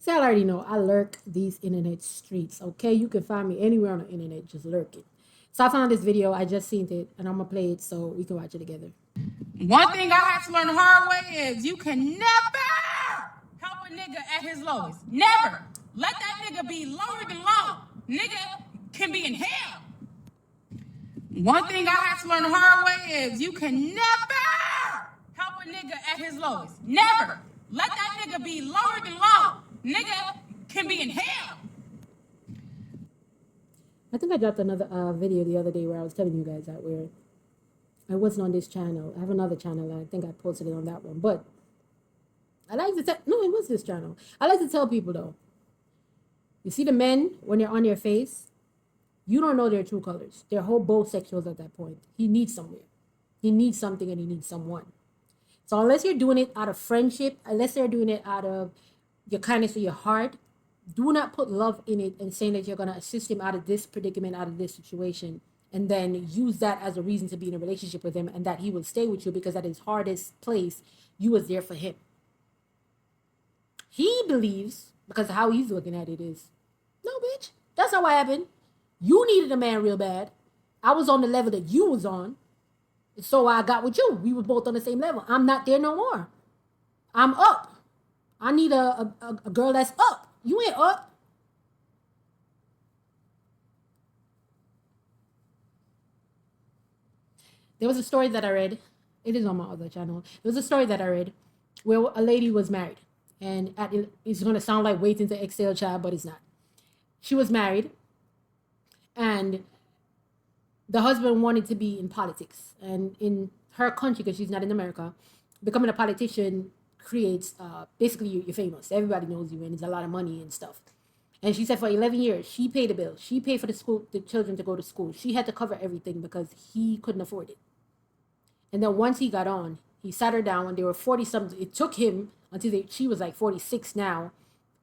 See, I already know I lurk these internet streets, okay? You can find me anywhere on the internet just lurking. So I found this video, I just seen it, and I'm gonna play it so we can watch it together. One thing I had to learn the hard way is you can never help a nigga at his lowest. Never. Let that nigga be lower than low. Nigga can be in hell. One thing I had to learn the hard way is you can never help a nigga at his lowest. Never. Let that nigga be lower than low. Nigga can be in hell. I think I dropped another video the other day where I was telling you guys that where I wasn't on this channel. I have another channel, and I think I posted it on that one. But I like to tell, no, it was this channel. I like to tell people though, you see the men, when they're on your face, you don't know their true colors. They're whole both sexuals at that point. He needs somewhere. He needs something and he needs someone. So unless you're doing it out of friendship, unless they're doing it out of your kindness of your heart, do not put love in it and saying that you're going to assist him out of this predicament, out of this situation, and then use that as a reason to be in a relationship with him and that he will stay with you because at his hardest place, you was there for him. He believes, because how he's looking at it is, no, bitch, that's not what happened. You needed a man real bad. I was on the level that you was on. So I got with you. We were both on the same level. I'm not there no more. I'm up. I need a girl that's up. You ain't up. There was a story that I read. It is on my other channel. There was a story that I read where a lady was married. And it's going to sound like waiting to exhale child, but it's not. She was married. And the husband wanted to be in politics. And in her country, because she's not in America, becoming a politician creates, basically you're famous. Everybody knows you and there's a lot of money and stuff. And she said for 11 years, she paid the bill. She paid for the children to go to school. She had to cover everything because he couldn't afford it. And then once he got on, he sat her down when they were 40 something. It took him until she was like 46 now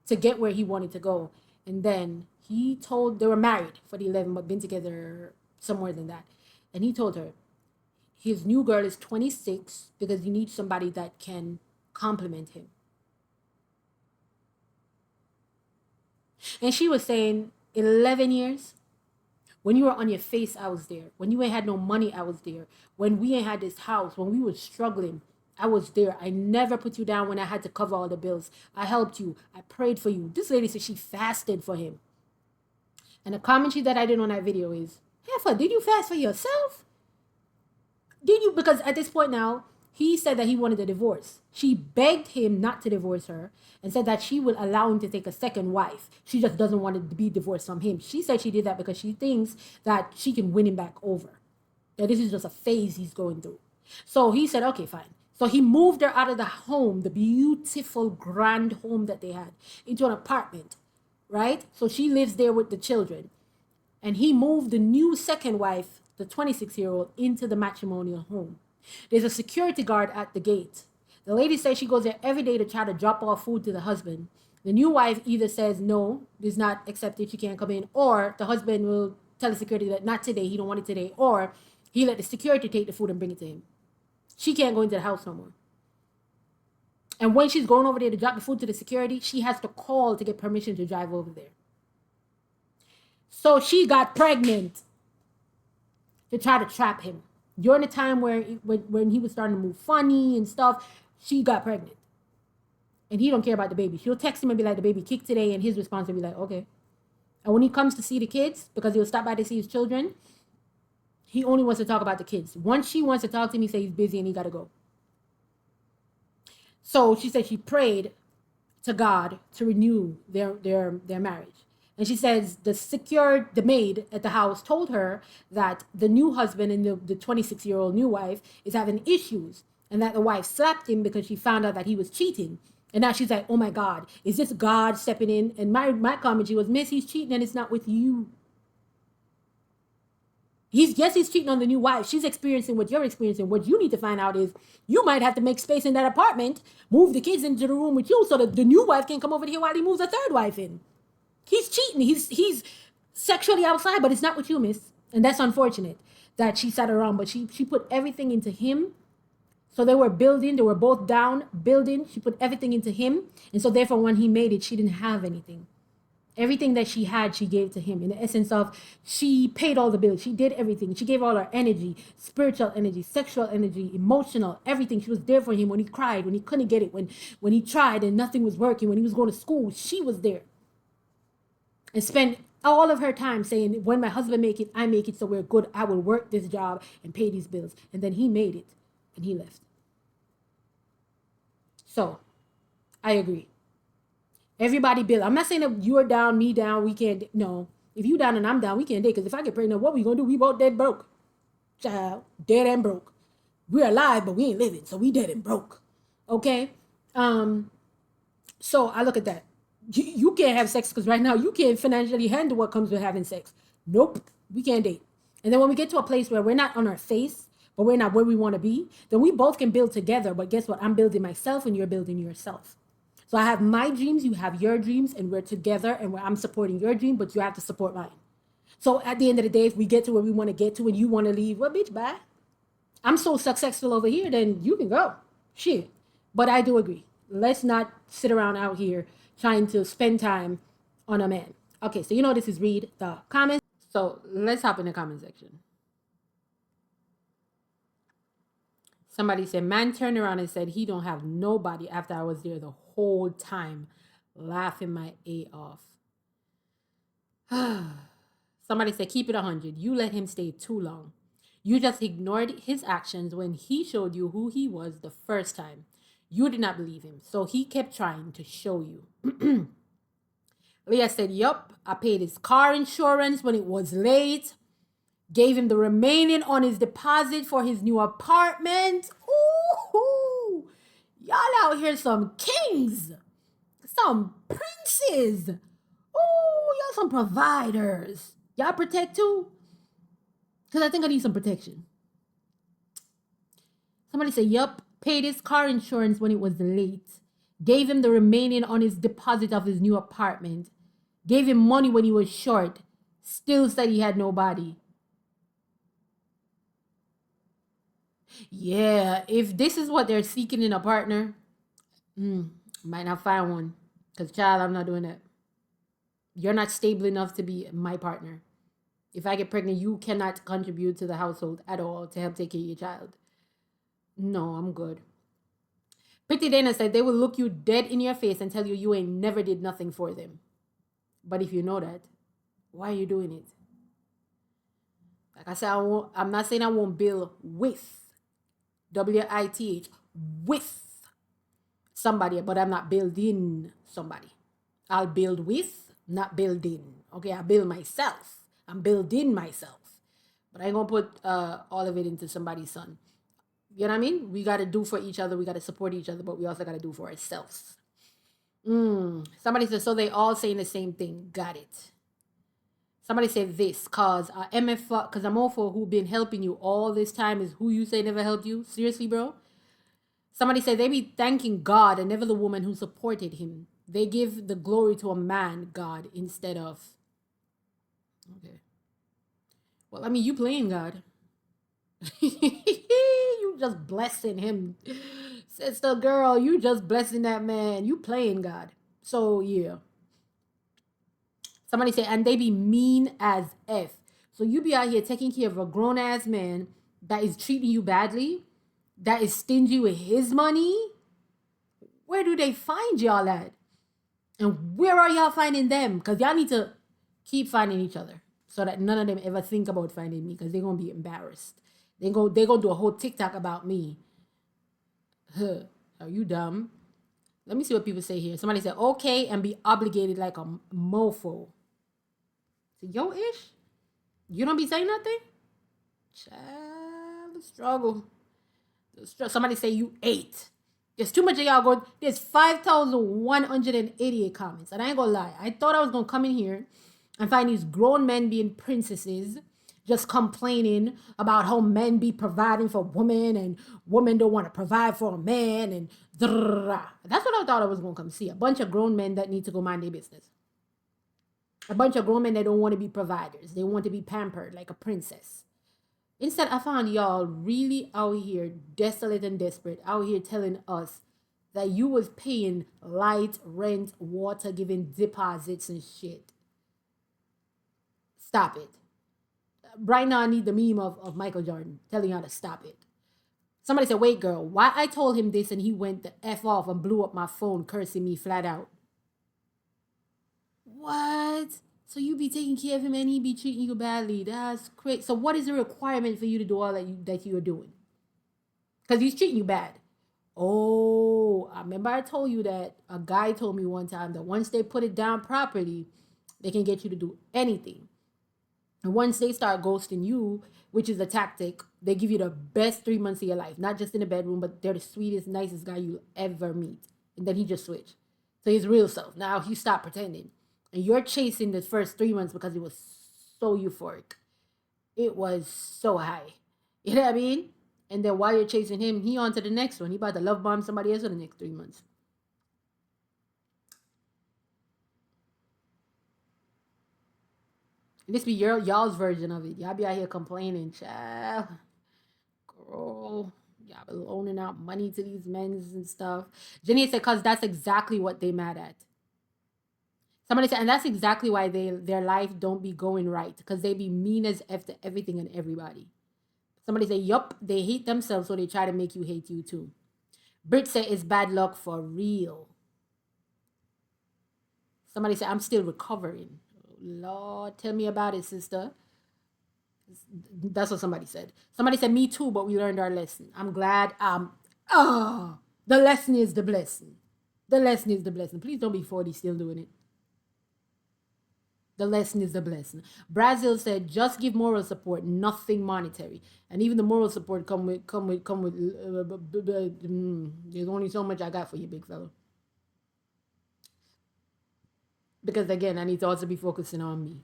to get where he wanted to go. And then he told, they were married for the 11, but been together somewhere than that. And he told her, his new girl is 26 because he needs somebody that can compliment him. And she was saying, 11 years? When you were on your face, I was there. When you ain't had no money, I was there. When we ain't had this house, when we were struggling, I was there. I never put you down when I had to cover all the bills. I helped you. I prayed for you. This lady said she fasted for him. And the commentary that I did on that video is, Heifer, did you fast for yourself? Did you? Because at this point now, he said that he wanted a divorce. She begged him not to divorce her and said that she would allow him to take a second wife. She just doesn't want to be divorced from him. She said she did that because she thinks that she can win him back over. That this is just a phase he's going through. So he said, okay, fine. So he moved her out of the home, the beautiful, grand home that they had, into an apartment, right? So she lives there with the children. And he moved the new second wife, the 26-year-old, into the matrimonial home. There's a security guard at the gate. The lady says she goes there every day to try to drop off food to the husband. The new wife either says, no, is not accepted, she can't come in, or the husband will tell the security that not today, he don't want it today, or he let the security take the food and bring it to him. She can't go into the house no more. And when she's going over there to drop the food to the security, she has to call to get permission to drive over there. So she got pregnant to try to trap him. During the time where when he was starting to move funny and stuff, she got pregnant. And he don't care about the baby. She'll text him and be like, the baby kicked today, and his response will be like, okay. And when he comes to see the kids, because he'll stop by to see his children, he only wants to talk about the kids. Once she wants to talk to him, he says he's busy and he got to go. So she said she prayed to God to renew their marriage. And she says the maid at the house told her that the new husband and the 26-year-old new wife is having issues, and that the wife slapped him because she found out that he was cheating. And now she's like, oh my God, is this God stepping in? And my commentary was, miss, he's cheating and it's not with you. He's cheating on the new wife. She's experiencing what you're experiencing. What you need to find out is you might have to make space in that apartment, move the kids into the room with you so that the new wife can come over here while he moves a third wife in. He's cheating. He's sexually outside, but it's not with you, miss. And that's unfortunate that she sat around, but she put everything into him So they were building, they were both down, building. She put everything into him. And so therefore, when he made it, she didn't have anything. Everything that she had, she gave to him. In the essence of, she paid all the bills. She did everything. She gave all her energy, spiritual energy, sexual energy, emotional, everything. She was there for him when he cried, when he couldn't get it, when he tried and nothing was working, when he was going to school. She was there. And spent all of her time saying, when my husband make it, I make it, so we're good. I will work this job and pay these bills. And then he made it and he left. So I agree. Everybody build. I'm not saying that you're down, me down, we can't. No. If you down and I'm down, we can't date. Because if I get pregnant, what we gonna do? We both dead broke. Child, dead and broke. We're alive, but we ain't living. So we dead and broke. Okay? So I look at that. You can't have sex because right now you can't financially handle what comes with having sex. Nope. We can't date. And then when we get to a place where we're not on our face, but we're not where we want to be, then we both can build together. But guess what? I'm building myself and you're building yourself. So I have my dreams, you have your dreams, and we're together, and I'm supporting your dream, but you have to support mine. So at the end of the day, if we get to where we want to get to and you want to leave, well, bitch, bye. I'm so successful over here, then you can go. Shit. But I do agree. Let's not sit around out here trying to spend time on a man. Okay, so you know this is Read the Comments. So let's hop in the comment section. Somebody said, man turned around and said he don't have nobody after I was there the whole time, laughing my A off. Somebody said, keep it 100. You let him stay too long. You just ignored his actions when he showed you who he was the first time. You did not believe him, so he kept trying to show you. Leah said, yup, I paid his car insurance when it was late. Gave him the remaining on his deposit for his new apartment. Ooh, y'all out here some kings, some princes. Ooh, y'all some providers. Y'all protect too? Because I think I need some protection. Somebody said, yup, paid his car insurance when it was late. Gave him the remaining on his deposit of his new apartment. Gave him money when he was short. Still said he had nobody. Yeah, if this is what they're seeking in a partner, might not find one. Because, child, I'm not doing that. You're not stable enough to be my partner. If I get pregnant, you cannot contribute to the household at all to help take care of your child. No, I'm good. Pretty Dana said they will look you dead in your face and tell you you ain't never did nothing for them. But if you know that, why are you doing it? Like I said, I'm not saying I won't build with, WITH, with somebody, but I'm not building somebody. I'll build with, not building. Okay, I build myself. I'm building myself. But I ain't gonna put all of it into somebody's son. You know what I mean? We gotta do for each other. We gotta support each other, but we also gotta do for ourselves. Somebody said, so they all saying the same thing. Got it. Somebody said this, cause MF, cause I'm all for who been helping you all this time is who you say never helped you. Seriously, bro? Somebody said they be thanking God and never the woman who supported him. They give the glory to a man, God, instead of. Okay. Well, I mean, you playing God. You just blessing him. Sister girl, you just blessing that man. You playing God. So, yeah. Somebody say, and they be mean as F. So you be out here taking care of a grown-ass man that is treating you badly, that is stingy with his money. Where do they find y'all at? And where are y'all finding them? Because y'all need to keep finding each other so that none of them ever think about finding me because they're going to be embarrassed. They're going to do a whole TikTok about me. Huh. Are you dumb? Let me see what people say here. Somebody said, okay, and be obligated like a mofo. So, yo, ish? You don't be saying nothing? Child, the struggle. Somebody say you ate. There's too much of y'all going. There's 5,188 comments. And I ain't gonna lie. I thought I was gonna come in here and find these grown men being princesses just complaining about how men be providing for women and women don't want to provide for a man and that's what I thought I was gonna come see. A bunch of grown men that need to go mind their business. A bunch of grown men that don't want to be providers. They want to be pampered like a princess. Instead, I found y'all really out here desolate and desperate, out here telling us that you was paying light, rent, water, giving deposits and shit. Stop it. Right now, I need the meme of Michael Jordan telling y'all to stop it. Somebody said, wait, girl, why I told him this and he went the F off and blew up my phone, cursing me flat out. What? So you be taking care of him and he be treating you badly. That's crazy. So what is the requirement for you to do all that you are doing? Because he's treating you bad. Oh, I remember I told you that a guy told me one time that once they put it down properly, they can get you to do anything. And once they start ghosting you, which is a tactic, they give you the best 3 months of your life. Not just in the bedroom, but they're the sweetest, nicest guy you'll ever meet. And then he just switched. So his real self. Now he stopped pretending. And you're chasing the first 3 months because it was so euphoric. It was so high. You know what I mean? And then while you're chasing him, he on to the next one. He about to love bomb somebody else for the next 3 months. This be y'all's version of it. Y'all be out here complaining, child. Girl, y'all be loaning out money to these men and stuff. Jenny said, cause that's exactly what they mad at. Somebody said, and that's exactly why their life don't be going right. Because they be mean as F to everything and everybody. Somebody said, yup, they hate themselves, so they try to make you hate you too. Brit said it's bad luck for real. Somebody said, I'm still recovering. Lord, tell me about it, sister. That's what somebody said. Somebody said, me too, but we learned our lesson. I'm glad. The lesson is the blessing. The lesson is the blessing. Please don't be 40 still doing it. The lesson is the blessing. Brazil said, just give moral support, nothing monetary. And even the moral support come with there's only so much I got for you, big fella. Because again, I need to also be focusing on me.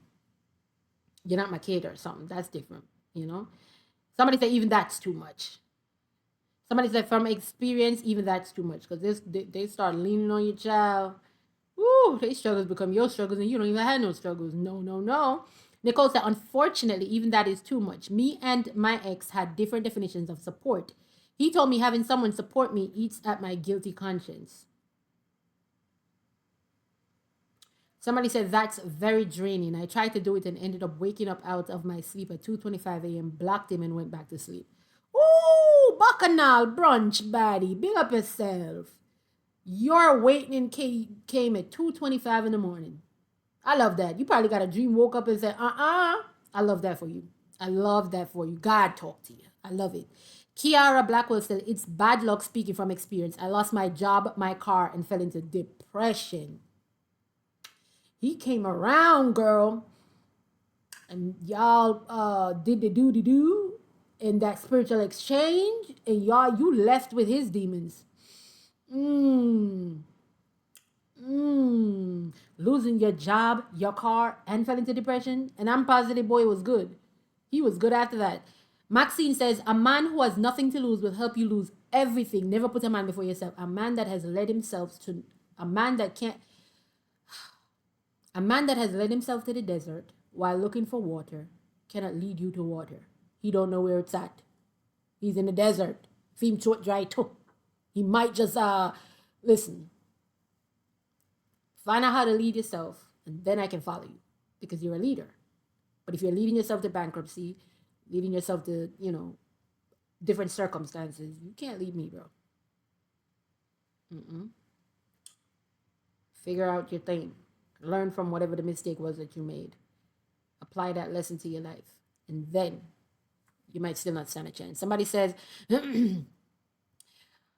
You're not my kid or something. That's different, you know? Somebody said even that's too much. Somebody said from experience, even that's too much. Because they start leaning on your child. Woo, their struggles become your struggles and you don't even have no struggles. No, no, no. Nicole said, unfortunately, even that is too much. Me and my ex had different definitions of support. He told me having someone support me eats at my guilty conscience. Somebody said that's very draining. I tried to do it and ended up waking up out of my sleep at 2:25 a.m., blocked him and went back to sleep. Ooh, bacchanal brunch, baddie. Big up yourself. Your awakening came at 2:25 in the morning. I love that. You probably got a dream, woke up and said, I love that for you. I love that for you. God talk to you. I love it. Kiara Blackwell said, it's bad luck speaking from experience. I lost my job, my car, and fell into depression. He came around, girl. And y'all did the do in that spiritual exchange. And y'all, you left with his demons. Losing your job, your car, and fell into depression. And I'm positive boy was good. He was good after that. Maxine says, a man who has nothing to lose will help you lose everything. Never put a man before yourself. A man that has led himself to a man that has led himself to the desert while looking for water cannot lead you to water. He don't know where it's at. He's in the desert. Him short dry too. He might just listen. Find out how to lead yourself, and then I can follow you because you're a leader. But if you're leading yourself to bankruptcy, leading yourself to, different circumstances, you can't lead me, bro. Figure out your thing. Learn from whatever the mistake was that you made. Apply that lesson to your life. And then you might still not stand a chance. Somebody says,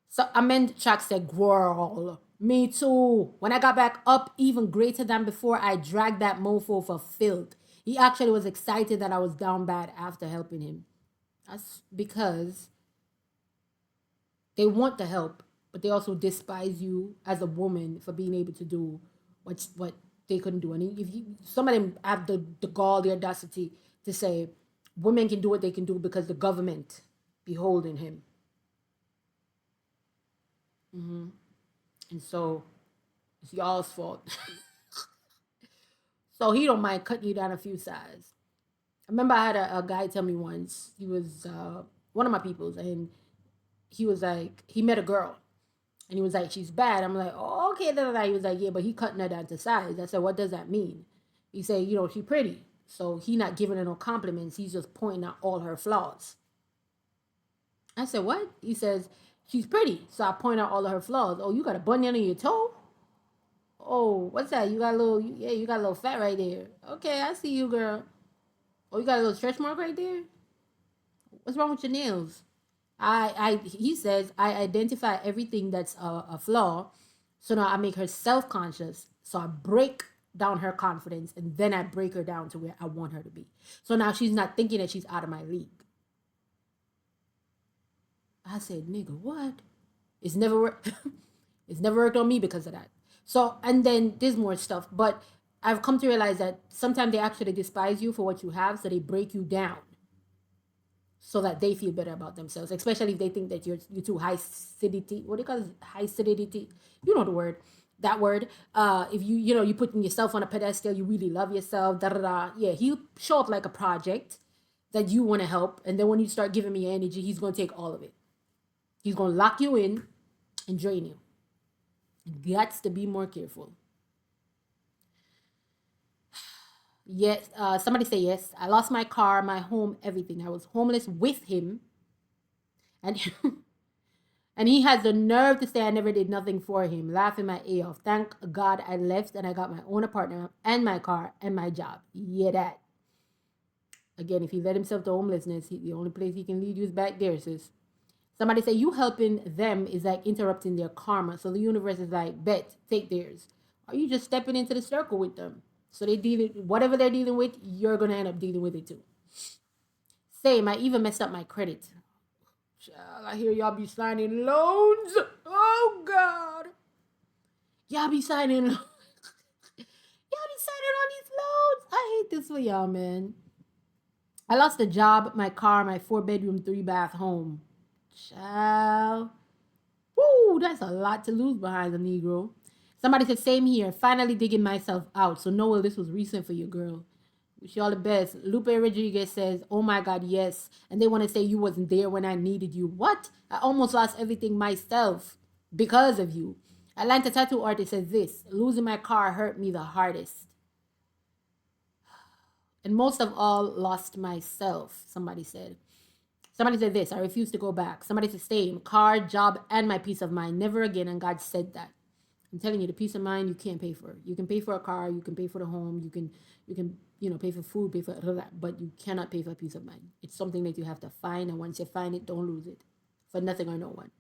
so Amend Chuck said, girl, me too. When I got back up even greater than before, I dragged that mofo for filth. He actually was excited that I was down bad after helping him. That's because they want the help, but they also despise you as a woman for being able to do what they couldn't do. And some of them have the gall, the audacity to say women can do what they can do because the government be holding him. And so it's y'all's fault. So he don't mind cutting you down a few sizes. remember I had a guy tell me once, he was one of my peoples, and he was like, he met a girl, and he was like, she's bad. I'm like, oh, okay, da, da, da. He was like, yeah, but he cutting her down to size. I said, what does that mean? He said, you know, she pretty. So he not giving her no compliments. He's just pointing out all her flaws. I said, what? He says, she's pretty. So I point out all of her flaws. Oh, you got a bunion on your toe? Oh, what's that? You got a little, yeah, you got a little fat right there. Okay, I see you, girl. Oh, you got a little stretch mark right there? What's wrong with your nails? He says, I identify everything that's a flaw. So now I make her self-conscious. So I break down her confidence, and then I break her down to where I want her to be. So now she's not thinking that she's out of my league. I said, nigga, what? It's never worked. It's never worked on me because of that. So, and then there's more stuff, but I've come to realize that sometimes they actually despise you for what you have, so they break you down so that they feel better about themselves, especially if they think that you're too high acidity. What do you call it? High acidity? You know the word. That word. If you know you putting yourself on a pedestal, you really love yourself. Da da da. Yeah, he'll show up like a project that you want to help, and then when you start giving me energy, he's gonna take all of it. He's gonna lock you in and drain you. You got to be more careful. Yes, somebody say yes. I lost my car, my home, everything. I was homeless with him, and and he has the nerve to say I never did nothing for him, laughing my A off. Thank God I left and I got my own apartment and my car and my job. Yeah, that. Again, if he led himself to homelessness, the only place he can lead you is back there, sis. Somebody say you helping them is like interrupting their karma. So the universe is like, bet, take theirs. Are you just stepping into the circle with them? So they deal whatever they're dealing with, you're gonna end up dealing with it too. Same, I even messed up my credit. Child, I hear y'all be signing loans. Oh God. Y'all be signing loans. Y'all be signing on these loans. I hate this for y'all, man. I lost a job, my car, my 4-bedroom, 3-bath home. Child. Woo, that's a lot to lose behind the Negro. Somebody said, same here. Finally digging myself out. So, Noel, this was recent for you, girl. Wish you all the best. Lupe Rodriguez says, oh my God, yes. And they want to say you wasn't there when I needed you. What? I almost lost everything myself because of you. Atlanta tattoo artist says this, losing my car hurt me the hardest. And most of all, lost myself, somebody said. Somebody said this, I refuse to go back. Somebody said same, car, job, and my peace of mind. Never again, and God said that. I'm telling you, the peace of mind you can't pay for. You can pay for a car, you can pay for the home, you can pay for food, pay for that, but you cannot pay for peace of mind. It's something that you have to find, and once you find it, don't lose it for nothing or no one.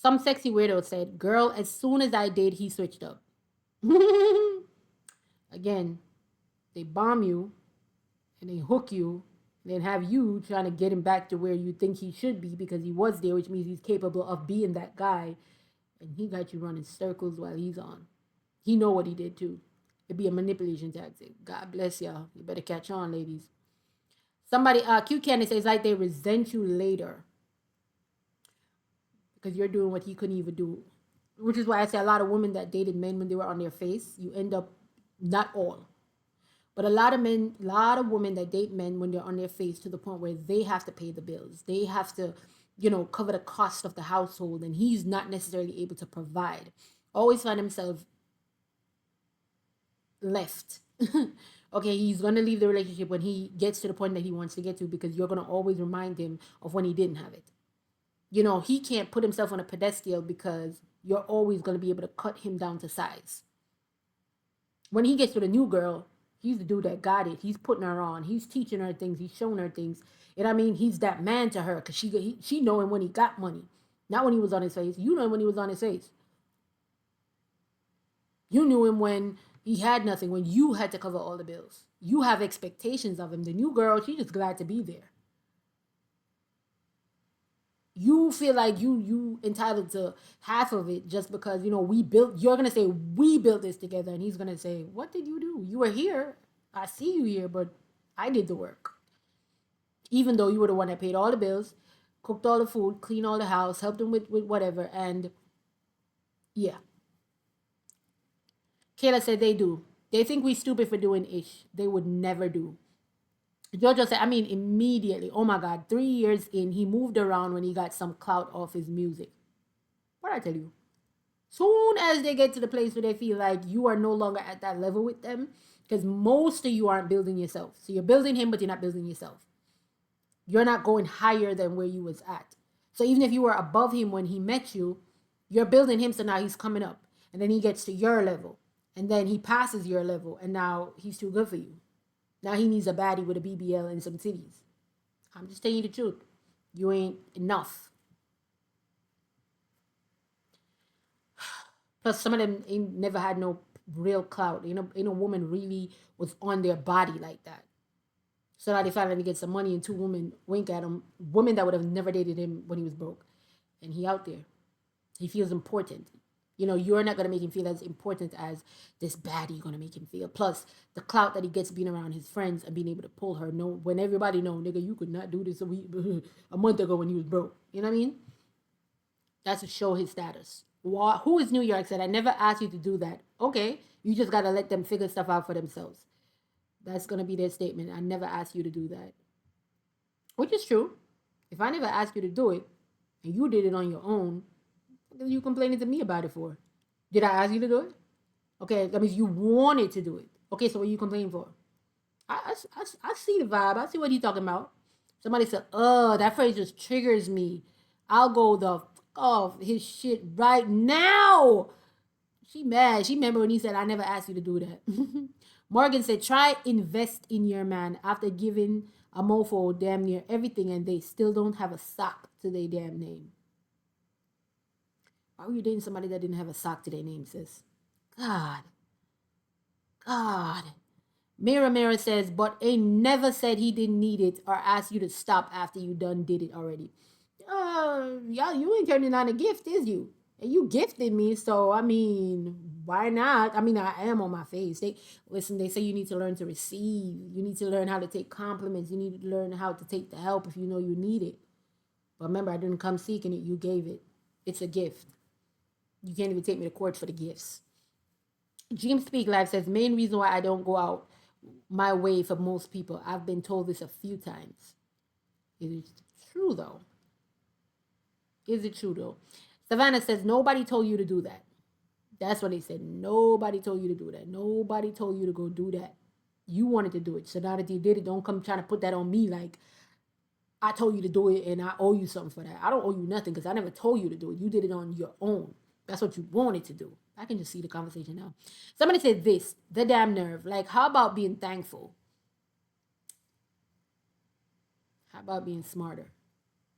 Some sexy weirdo said, girl, as soon as I did, he switched up. Again, they bomb you and they hook you and then have you trying to get him back to where you think he should be because he was there, which means he's capable of being that guy. And he got you running circles while he's on. He know what he did too. It'd be a manipulation tactic. God bless y'all. You better catch on, ladies. Somebody, Q Candy says like they resent you later because you're doing what he couldn't even do. Which is why I say a lot of women that dated men when they were on their face, you end up, not all, but a lot of men, a lot of women that date men when they're on their face to the point where they have to pay the bills. They have to, cover the cost of the household, and he's not necessarily able to provide. Always find himself left. Okay, he's going to leave the relationship when he gets to the point that he wants to get to because you're going to always remind him of when he didn't have it. He can't put himself on a pedestal because you're always going to be able to cut him down to size. When he gets to the new girl, he's the dude that got it. He's putting her on. He's teaching her things. He's showing her things. And I mean, he's that man to her because she know him when he got money. Not when he was on his face. You know him when he was on his face. You knew him when he had nothing, when you had to cover all the bills. You have expectations of him. The new girl, she's just glad to be there. You feel like you entitled to half of it just because, you're going to say, we built this together. And he's going to say, what did you do? You were here. I see you here, but I did the work. Even though you were the one that paid all the bills, cooked all the food, cleaned all the house, helped him with whatever. And yeah. Kayla said they do. They think we stupid for doing ish. They would never do. Jojo said, I mean, immediately. Oh my God, 3 years in, he moved around when he got some clout off his music. What I tell you? Soon as they get to the place where they feel like you are no longer at that level with them, because most of you aren't building yourself. So you're building him, but you're not building yourself. You're not going higher than where you was at. So even if you were above him when he met you, you're building him, so now he's coming up. And then he gets to your level. And then he passes your level, and now he's too good for you. Now he needs a baddie with a BBL and some titties. I'm just telling you the truth. You ain't enough. Plus, some of them ain't never had no real clout. Ain't a woman really was on their body like that. So now they finally get some money and two women wink at him. Women that would have never dated him when he was broke. And he out there. He feels important. You're not going to make him feel as important as this baddie going to make him feel. Plus, the clout that he gets being around his friends and being able to pull her. No, when everybody know, nigga, you could not do this a month ago when he was broke. You know what I mean? That's to show his status. Who is New York said, I never asked you to do that. Okay, you just got to let them figure stuff out for themselves. That's going to be their statement. I never asked you to do that. Which is true. If I never asked you to do it, and you did it on your own, what are you complaining to me about it for? Did I ask you to do it? Okay, that means you wanted to do it. Okay, so what are you complaining for? I see the vibe. I see what he's talking about. Somebody said, that phrase just triggers me. I'll go the fuck off his shit right now. She mad. She remember when he said, I never asked you to do that. Morgan said, try invest in your man after giving a mofo damn near everything and they still don't have a sock to their damn name. Why were you dating somebody that didn't have a sock to their name, sis? God. Mira says, but ain't never said he didn't need it or asked you to stop after you done did it already. Y'all, you ain't turning down a gift, is you? And you gifted me, so I mean, why not? I mean, I am on my face. They say you need to learn to receive. You need to learn how to take compliments. You need to learn how to take the help if you know you need it. But remember, I didn't come seeking it. You gave it. It's a gift. You can't even take me to court for the gifts. Dream Speak Live says, main reason why I don't go out my way for most people. I've been told this a few times. Is it true though? Savannah says, nobody told you to do that. That's what they said. Nobody told you to do that. Nobody told you to go do that. You wanted to do it. So now that you did it, don't come trying to put that on me like I told you to do it and I owe you something for that. I don't owe you nothing because I never told you to do it. You did it on your own. That's what you wanted to do. I can just see the conversation now. Somebody said this, the damn nerve. Like, how about being thankful? How about being smarter?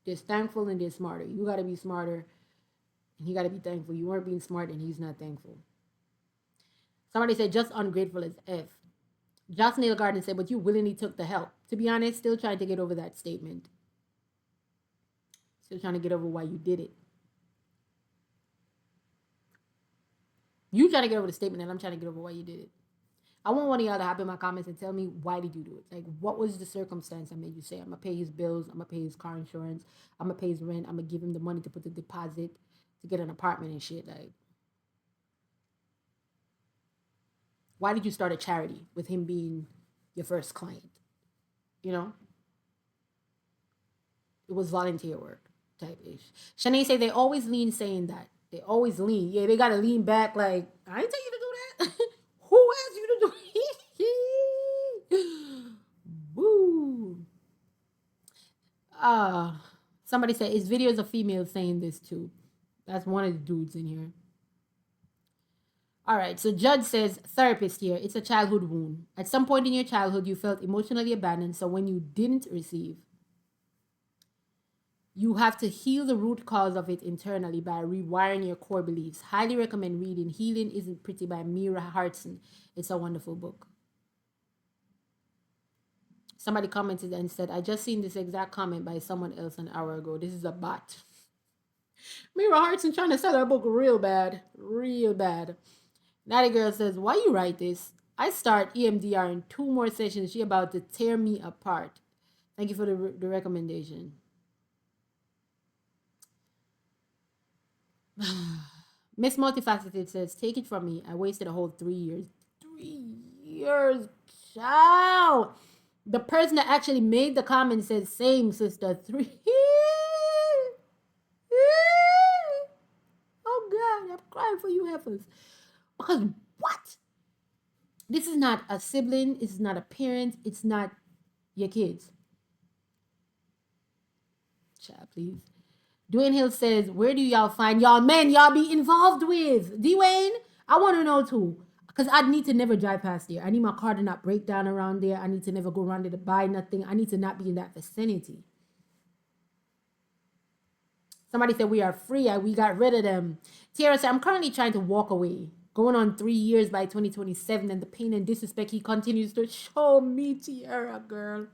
There's thankful and there's smarter. You got to be smarter and he got to be thankful. You weren't being smart and he's not thankful. Somebody said just ungrateful as F. Joss Nail Garden said, but you willingly took the help. To be honest, still trying to get over that statement. Still trying to get over why you did it. You trying to get over the statement and I'm trying to get over why you did it. I want one of y'all to hop in my comments and tell me, why did you do it? Like, what was the circumstance that made you say, I'm going to pay his bills, I'm going to pay his car insurance, I'm going to pay his rent, I'm going to give him the money to put the deposit to get an apartment and shit. Like, why did you start a charity with him being your first client? You know? It was volunteer work type ish. Shanae say they always lean saying that. They always lean. Yeah, they got to lean back like, I ain't tell you to do that. Who asked you to do it? Woo. Somebody said, it's videos of females saying this too. That's one of the dudes in here. All right, so Judge says, therapist here, it's a childhood wound. At some point in your childhood, you felt emotionally abandoned, so when you didn't receive, you have to heal the root cause of it internally by rewiring your core beliefs. Highly recommend reading Healing Isn't Pretty by Mira Hartson. It's a wonderful book. Somebody commented and said, I just seen this exact comment by someone else an hour ago. This is a bot. Mira Hartson trying to sell her book real bad. Real bad. Natty Girl says, why you write this? I start EMDR in 2 more sessions. She about to tear me apart. Thank you for the recommendation. Miss Multifaceted says, take it from me. I wasted a whole 3 years. 3 years, child. The person that actually made the comment says, same, sister. 3. Oh, God. I'm crying for you heifers. Because what? This is not a sibling. This is not a parent. It's not your kids. Child, please. Dwayne Hill says, where do y'all find y'all men y'all be involved with? Dwayne, I want to know too. Because I need to never drive past there. I need my car to not break down around there. I need to never go around there to buy nothing. I need to not be in that vicinity. Somebody said we are free. We got rid of them. Tiara said, I'm currently trying to walk away. Going on 3 years by 2027, and the pain and disrespect he continues to show me, Tiara, girl.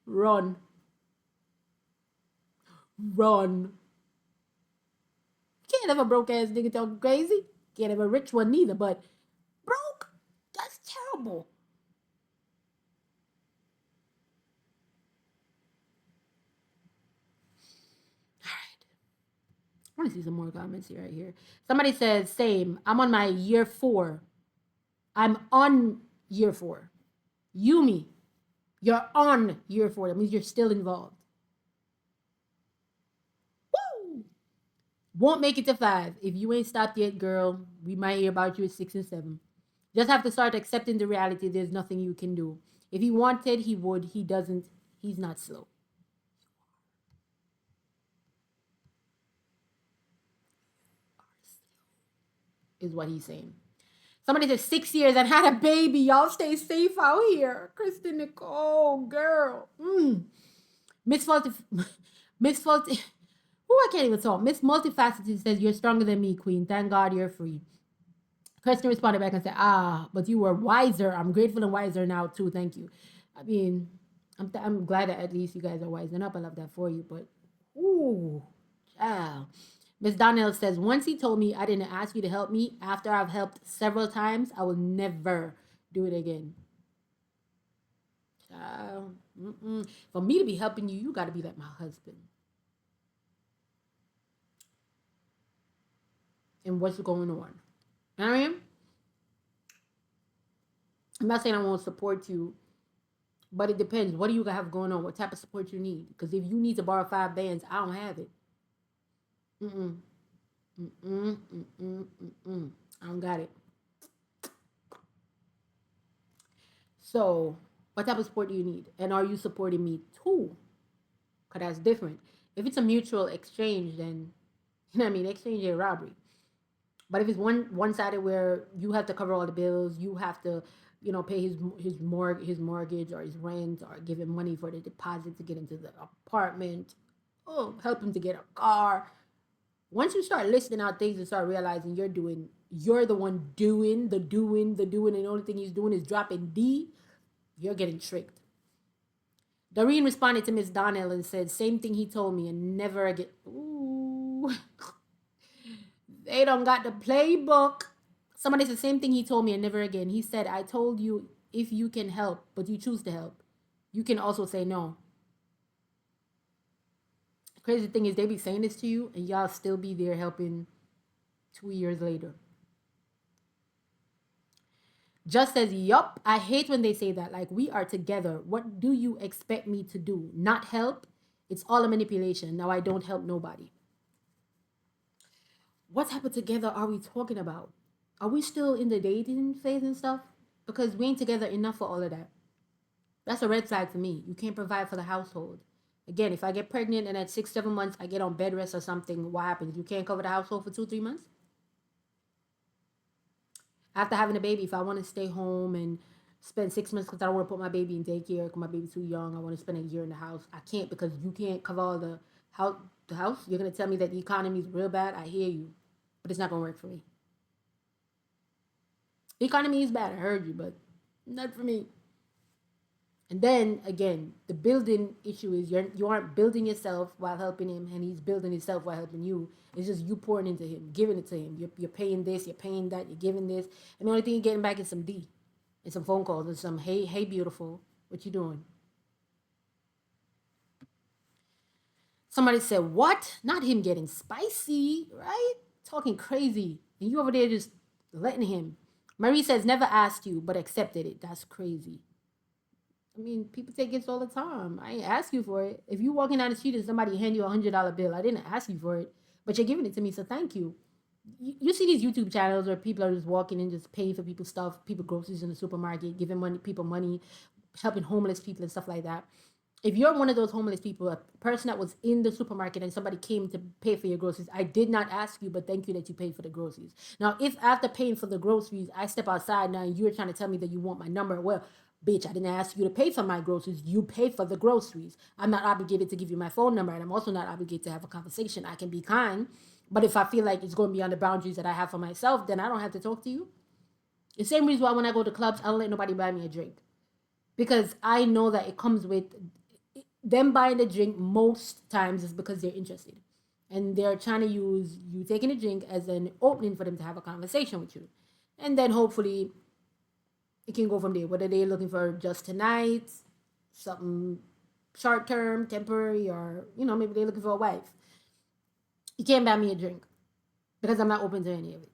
Run. Run. Can't have a broke ass nigga talking crazy. Can't have a rich one neither, but broke? That's terrible. All right. I want to see some more comments here, right here. Somebody says, same. I'm on my year 4. I'm on year 4. Yumi, you're on year 4. That means you're still involved. Woo! Won't make it to 5. If you ain't stopped yet, girl, we might hear about you at 6 and 7. Just have to start accepting the reality. There's nothing you can do. If he wanted, he would. He doesn't. He's not slow. Is what he's saying. Somebody said 6 years and had a baby. Y'all stay safe out here. Kristen Nicole, girl. Miss Faulty. Miss Faulty. I can't even talk. Miss Multifaceted says, you're stronger than me, queen. Thank God you're free. Kristen responded back and said, but you were wiser. I'm grateful and wiser now, too. Thank you. I mean, I'm glad that at least you guys are wising up. I love that for you. But, ooh, child. Miss Donnell says, once he told me I didn't ask you to help me, after I've helped several times, I will never do it again. For me to be helping you, you got to be like my husband. And what's going on? You know what I mean? I'm not saying I won't support you, but it depends. What do you have going on? What type of support you need? Because if you need to borrow 5 bands, I don't have it. I don't got it. So, what type of support do you need? And are you supporting me too? Because that's different. If it's a mutual exchange, then, you know what I mean? Exchange is robbery. But if it's one-sided where you have to cover all the bills, you have to, pay his mortgage or his rent, or give him money for the deposit to get into the apartment, help him to get a car. Once you start listing out things and start realizing you're the one doing, and the only thing he's doing is dropping D, you're getting tricked. Doreen responded to Miss Donnell and said, same thing he told me, and never again. Ooh. They don't got the playbook. Somebody said the same thing he told me, and never again. He said, I told you if you can help, but you choose to help, you can also say no. The crazy thing is they be saying this to you, and y'all still be there helping 2 years later. Just says, yup, I hate when they say that. Like, we are together. What do you expect me to do? Not help? It's all a manipulation. Now I don't help nobody. What type of together are we talking about? Are we still in the dating phase and stuff? Because we ain't together enough for all of that. That's a red flag to me. You can't provide for the household. Again, if I get pregnant and at 6, 7 months I get on bed rest or something, what happens? You can't cover the household for 2, 3 months? After having a baby, if I want to stay home and spend 6 months because I don't want to put my baby in daycare because my baby's too young, I want to spend a year in the house, I can't, because you can't cover all the house. You're going to tell me that the economy is real bad? I hear you, but it's not going to work for me. The economy is bad, I heard you, but not for me. And then again, the building issue is you aren't building yourself while helping him, and he's building himself while helping you. It's just you pouring into him, giving it to him. You're paying this, you're paying that, you're giving this, and the only thing you're getting back is some D, and some phone calls, and some hey beautiful, what you doing? Somebody said, what? Not him getting spicy, right? Talking crazy, and you over there just letting him. Marie says, never asked you, but accepted it. That's crazy. I mean, people take gifts all the time. I ain't ask you for it. If you walking down the street and somebody hand you $100 bill, I didn't ask you for it, but you're giving it to me, so thank you. You see these YouTube channels where people are just walking and just paying for people's stuff, people groceries in the supermarket, giving people money, helping homeless people and stuff like that. If you're one of those homeless people, a person that was in the supermarket and somebody came to pay for your groceries, I did not ask you, but thank you that you paid for the groceries. Now, if after paying for the groceries, I step outside now and you're trying to tell me that you want my number, well, bitch, I didn't ask you to pay for my groceries. You pay for the groceries. I'm not obligated to give you my phone number, and I'm also not obligated to have a conversation. I can be kind, but if I feel like it's going beyond the boundaries that I have for myself, then I don't have to talk to you. The same reason why when I go to clubs, I don't let nobody buy me a drink, because I know that it comes with them buying the drink. Most times is because they're interested, and they're trying to use you taking a drink as an opening for them to have a conversation with you, and then hopefully it can go from there. Whether they're looking for just tonight, something short term, temporary, or maybe they're looking for a wife. You can't buy me a drink because I'm not open to any of it.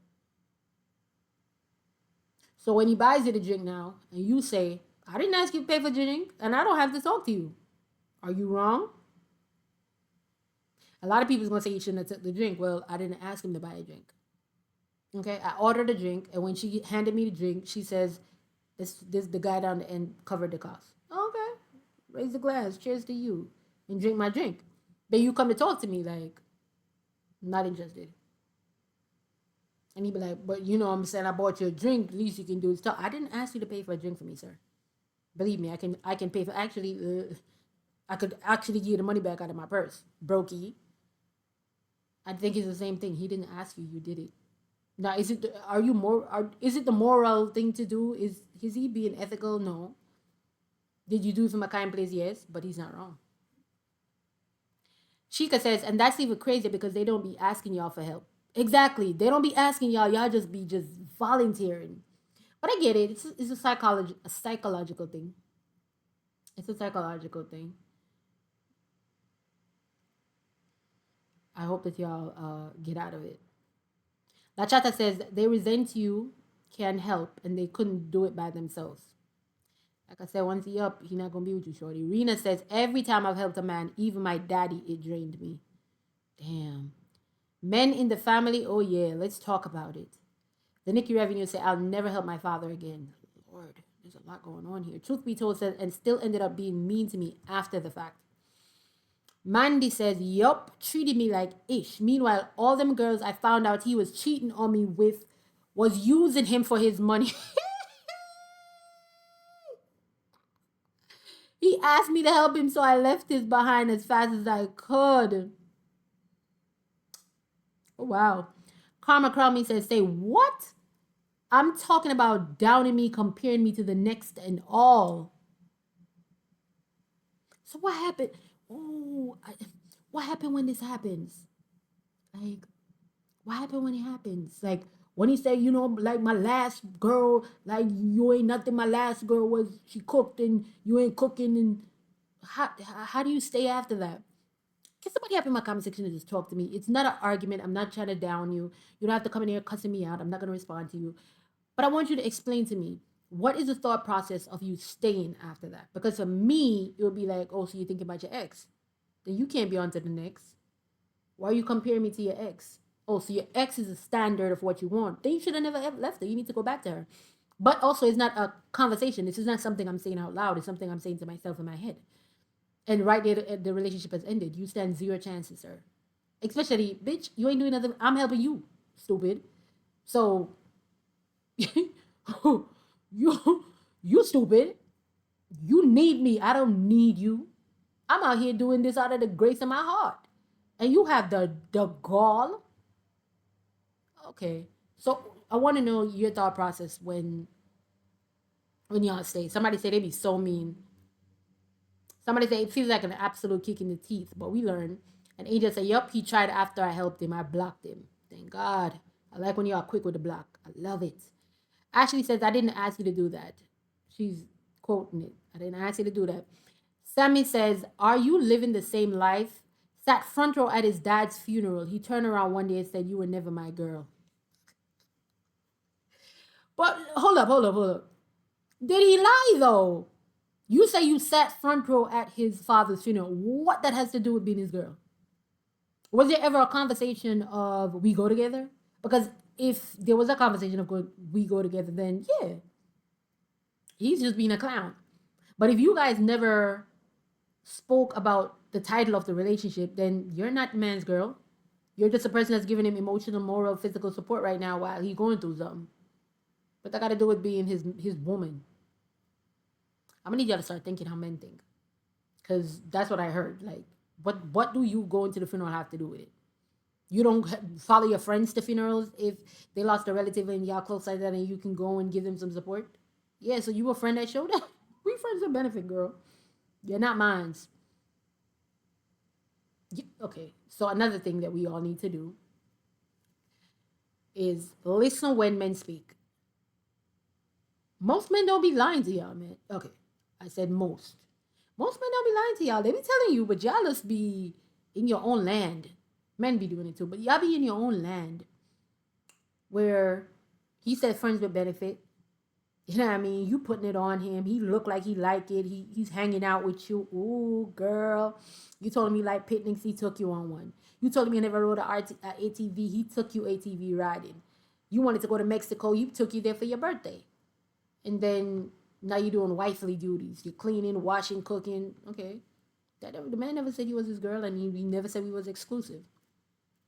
So when he buys you the drink now, and you say, "I didn't ask you to pay for the drink, and I don't have to talk to you," are you wrong? A lot of people's gonna say you shouldn't have took the drink. Well, I didn't ask him to buy a drink. Okay, I ordered a drink, and when she handed me the drink, she says, "This the guy down the end covered the cost." Okay, raise the glass, cheers to you, and drink my drink. Then you come to talk to me like, not interested. And he'd be like, "But I'm saying I bought you a drink. Least you can do is talk." I didn't ask you to pay for a drink for me, sir. Believe me, I can pay for I could actually give you the money back out of my purse. Brokey. I think it's the same thing. He didn't ask you, you did it. Now, is it the moral thing to do? Is he being ethical? No. Did you do it from a kind place? Yes, but he's not wrong. Chica says, and that's even crazier because they don't be asking y'all for help. Exactly. They don't be asking y'all. Y'all just be just volunteering. But I get it. It's a psychological thing. It's a psychological thing. I hope that y'all get out of it. La Chata says they resent you, can help, and they couldn't do it by themselves. Like I said, once he up, he not gonna be with you, shorty. Rena says every time I've helped a man, even my daddy, it drained me. Damn. Men in the family, oh yeah, let's talk about it. The Nikki Revenue said, I'll never help my father again. Lord, there's a lot going on here. Truth be told, said, and still ended up being mean to me after the fact. Mandy says, yup, treated me like ish. Meanwhile, all them girls I found out he was cheating on me with was using him for his money. He asked me to help him, so I left his behind as fast as I could. Oh, wow. Karma Crowley says, say what? I'm talking about downing me, comparing me to the next and all. So what happened? Oh, what happened when this happens? Like, what happened when it happens? Like, when he said, like my last girl, like you ain't nothing. My last girl was, she cooked and you ain't cooking. And how do you stay after that? Can somebody up in my comment section and just talk to me? It's not an argument. I'm not trying to down you. You don't have to come in here cussing me out. I'm not going to respond to you. But I want you to explain to me, what is the thought process of you staying after that? Because for me, it would be like, oh, so you're thinking about your ex. Then you can't be on to the next. Why are you comparing me to your ex? Oh, so your ex is a standard of what you want. Then you should have never left her. You need to go back to her. But also, it's not a conversation. This is not something I'm saying out loud. It's something I'm saying to myself in my head. And right there, the relationship has ended. You stand zero chances, sir. Especially, bitch, you ain't doing nothing. I'm helping you, stupid. So, you, you stupid. You need me. I don't need you. I'm out here doing this out of the grace of my heart. And you have the gall. Okay. So I want to know your thought process when y'all stay. Somebody say they be so mean. Somebody say it feels like an absolute kick in the teeth, but we learn. And Angel say, yup, he tried after I helped him. I blocked him. Thank God. I like when y'all quick with the block. I love it. Ashley says, I didn't ask you to do that. She's quoting it. I didn't ask you to do that. Sammy says, are you living the same life? Sat front row at his dad's funeral. He turned around one day and said, you were never my girl. But hold up. Did he lie though? You say you sat front row at his father's funeral. What that has to do with being his girl? Was there ever a conversation of we go together? Because if there was a conversation of we go together, then yeah, he's just being a clown. But if you guys never spoke about the title of the relationship, then you're not man's girl. You're just a person that's giving him emotional, moral, physical support right now while he's going through something. But that got to do with being his woman. I'm gonna need y'all to start thinking how men think, because that's what I heard. Like, what do you going to the funeral have to do with it? You don't follow your friends to funerals if they lost a relative and y'all close like that, and you can go and give them some support. Yeah, so you a friend that showed up. We friends with benefit, girl. You're not mine's. Okay, so another thing that we all need to do is listen when men speak. Most men don't be lying to y'all, man. Okay, I said most. Most men don't be lying to y'all. They be telling you, but y'all just be in your own land. Men be doing it too, but y'all be in your own land where he said friends with benefit. You know what I mean? You putting it on him. He look like he like it. He's hanging out with you. Ooh, girl. You told him you like picnics. He took you on one. You told him you never rode a ATV. He took you ATV riding. You wanted to go to Mexico. He took you there for your birthday. And then now you're doing wifely duties. You're cleaning, washing, cooking. Okay. The man never said he was his girl, and he never said we was exclusive.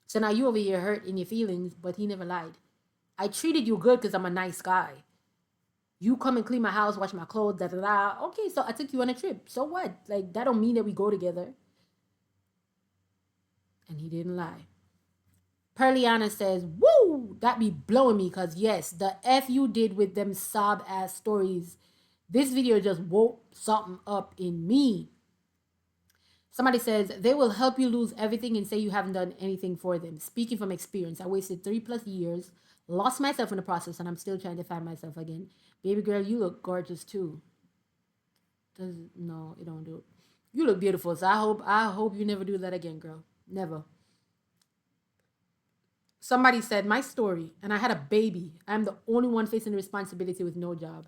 So now you over here hurt in your feelings, but he never lied. I treated you good because I'm a nice guy. You come and clean my house, wash my clothes, da da da. Okay, so I took you on a trip. So what? Like, that don't mean that we go together. And he didn't lie. Perliana says, woo, that be blowing me, because yes, the F you did with them sob ass stories. This video just woke something up in me. Somebody says, they will help you lose everything and say you haven't done anything for them. Speaking from experience, I wasted 3+ years, lost myself in the process, and I'm still trying to find myself again. Baby girl, you look gorgeous too. No, it don't do it. You look beautiful, so I hope you never do that again, girl. Never. Somebody said, my story, and I had a baby. I'm the only one facing the responsibility with no job.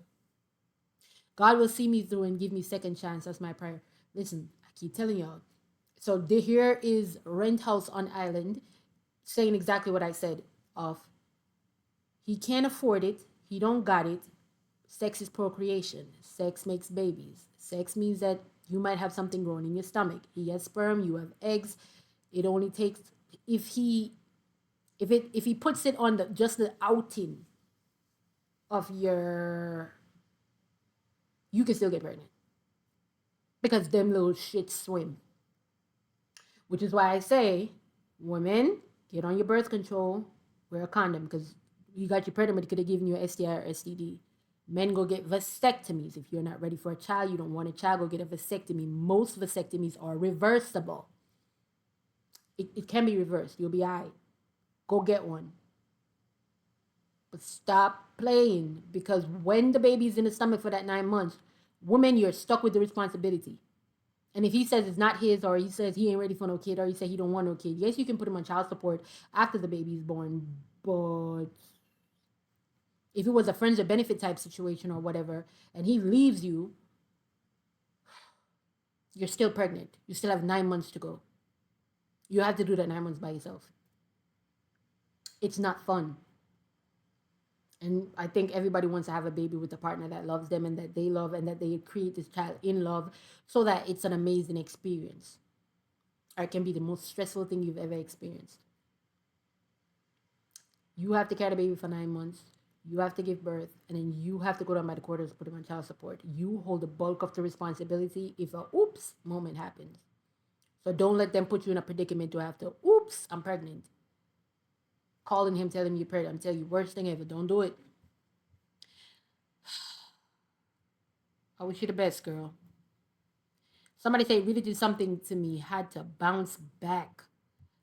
God will see me through and give me second chance. That's my prayer. Listen, I keep telling y'all. So here is Rent House on Island saying exactly what I said. Of he can't afford it. He don't got it. Sex is procreation. Sex makes babies. Sex means that you might have something growing in your stomach. He has sperm. You have eggs. It only takes if he puts it on just the outing of your, you can still get pregnant because them little shits swim. Which is why I say, women, get on your birth control, wear a condom, because you got your pregnant, but it could have given you an STI or STD. Men go get vasectomies. If you're not ready for a child, you don't want a child, go get a vasectomy. Most vasectomies are reversible. It can be reversed. You'll be all right. Go get one. But stop playing, because when the baby's in the stomach for that 9 months, woman, you're stuck with the responsibility. And if he says it's not his, or he says he ain't ready for no kid, or he said he don't want no kid, yes, you can put him on child support after the baby's born. But if it was a friends or benefit type situation or whatever, and he leaves you, you're still pregnant. You still have 9 months to go. You have to do that 9 months by yourself. It's not fun. And I think everybody wants to have a baby with a partner that loves them and that they love, and that they create this child in love, so that it's an amazing experience. Or it can be the most stressful thing you've ever experienced. You have to carry the baby for 9 months. You have to give birth, and then you have to go down by the quarters, put him on child support. You hold the bulk of the responsibility if a oops moment happens. So don't let them put you in a predicament to have to, oops, I'm pregnant. Calling him, telling him you're pregnant. I'm telling you, worst thing ever. Don't do it. I wish you the best, girl. Somebody say really did something to me, had to bounce back.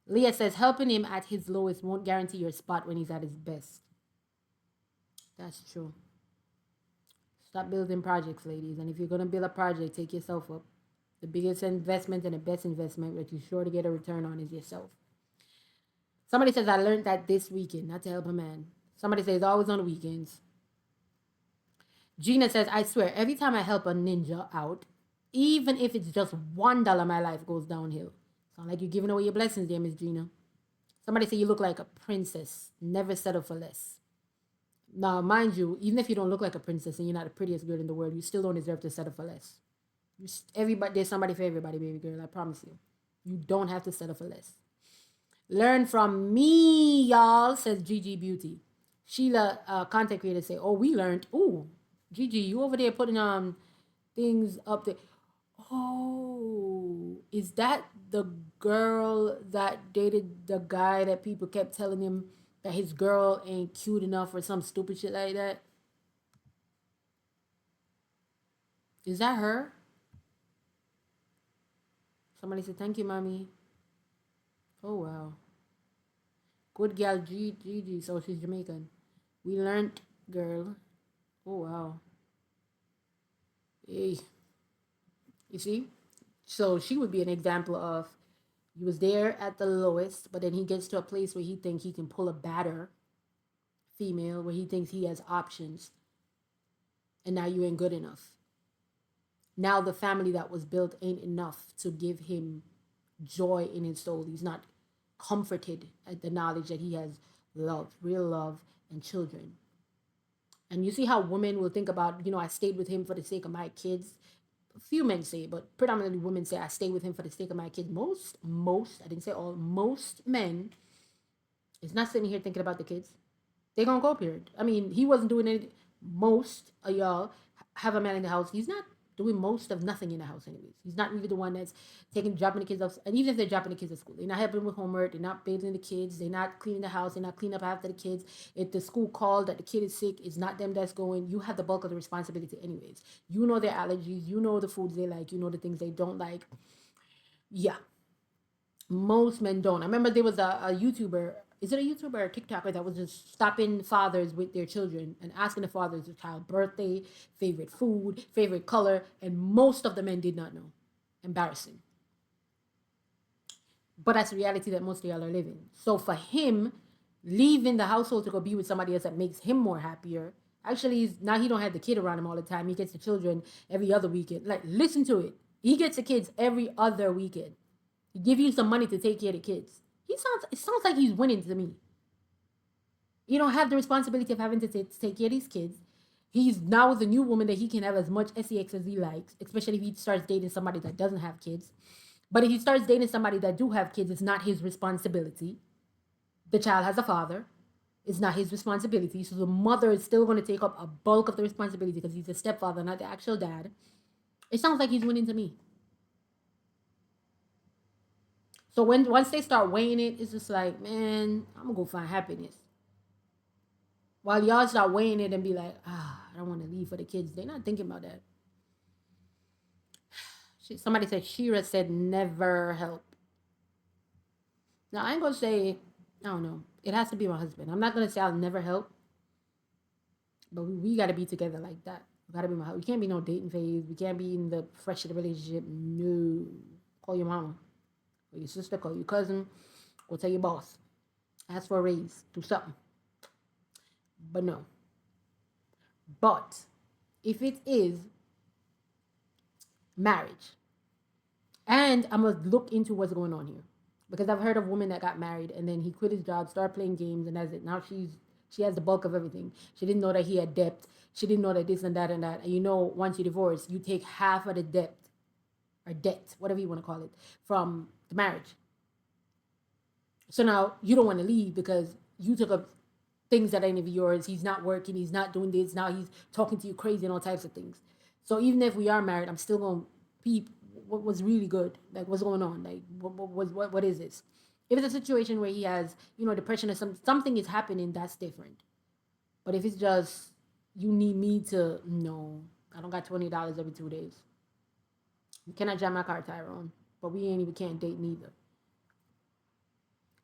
Leah says helping him at his lowest won't guarantee your spot when he's at his best. That's true. Stop building projects, ladies. And if you're going to build a project, take yourself up. The biggest investment and the best investment that you're sure to get a return on is yourself. Somebody says, I learned that this weekend, not to help a man. Somebody says, always on the weekends. Gina says, I swear, every time I help a ninja out, even if it's just $1, my life goes downhill. Sound like you're giving away your blessings there, Miss Gina. Somebody say you look like a princess. Never settle for less. Now, mind you, even if you don't look like a princess and you're not the prettiest girl in the world, you still don't deserve to settle for less. Everybody, there's somebody for everybody, baby girl. I promise you. You don't have to settle for less. Learn from me, y'all, says Gigi Beauty. Sheila, content creator, say, oh, we learned. Ooh, Gigi, you over there putting things up there. Oh, is that the girl that dated the guy that people kept telling him that his girl ain't cute enough or some stupid shit like that? Is that her? Somebody said, thank you, mommy. Oh, wow. Good gal, Gigi. So she's Jamaican. We learned, girl. Oh, wow. Hey. You see? So she would be an example of he was there at the lowest, but then he gets to a place where he thinks he can pull a badder female, where he thinks he has options, and now you ain't good enough. Now the family that was built ain't enough to give him joy in his soul. He's not comforted at the knowledge that he has love, real love, and children. And you see how women will think about, I stayed with him for the sake of my kids. A few men say, but predominantly women say, I stay with him for the sake of my kids. Most, I didn't say all, most men is not sitting here thinking about the kids. They gonna go, period. I mean, he wasn't doing it. Most of y'all have a man in the house. He's not doing most of nothing in the house, anyways. He's not really the one that's dropping the kids off. And even if they're dropping the kids at school, they're not helping with homework. They're not bathing the kids. They're not cleaning the house. They're not cleaning up after the kids. If the school called that the kid is sick, it's not them that's going. You have the bulk of the responsibility, anyways. You know their allergies. You know the foods they like. You know the things they don't like. Yeah, most men don't. I remember there was a YouTuber. Is it a YouTuber or a TikToker that was just stopping fathers with their children and asking the fathers the child birthday, favorite food, favorite color, and most of the men did not know. Embarrassing. But that's the reality that most of y'all are living. So for him, leaving the household to go be with somebody else that makes him more happier. Actually, now he don't have the kid around him all the time. He gets the children every other weekend. Like, listen to it. He gets the kids every other weekend. He give you some money to take care of the kids. It sounds like he's winning to me. You don't have the responsibility of having to take care of these kids. He's now with a new woman that he can have as much sex as he likes, especially if he starts dating somebody that doesn't have kids. But if he starts dating somebody that do have kids, it's not his responsibility. The child has a father. It's not his responsibility. So the mother is still going to take up a bulk of the responsibility because he's a stepfather, not the actual dad. It sounds like he's winning to me. So once they start weighing it, it's just like, man, I'm gonna go find happiness. While y'all start weighing it and be like, I don't want to leave for the kids. They're not thinking about that. Somebody said Shira said never help. Now I ain't gonna say, I don't know. It has to be my husband. I'm not gonna say I'll never help. But we gotta be together like that. We gotta be my husband. We can't be no dating phase. We can't be in the fresh of the relationship. No. Call your mama. Call your sister, call your cousin. Go tell your boss. Ask for a raise. Do something. But no. But if it is marriage, and I'm gonna look into what's going on here, because I've heard of women that got married and then he quit his job, started playing games, and that's it. Now she has the bulk of everything. She didn't know that he had debt. She didn't know that this and that and that. And once you divorce, you take half of the debt, or debt, whatever you want to call it, from the marriage. So now you don't want to leave because you took up things that ain't of yours. He's not working. He's not doing this. Now he's talking to you crazy and all types of things. So even if we are married, I'm still going to peep what was really good. Like, what's going on? Like, what is this? If it's a situation where he has, depression or something is happening, that's different. But if it's just, you need me to, no, I don't got $20 every 2 days. You cannot jam my car tire on. But we can't date neither.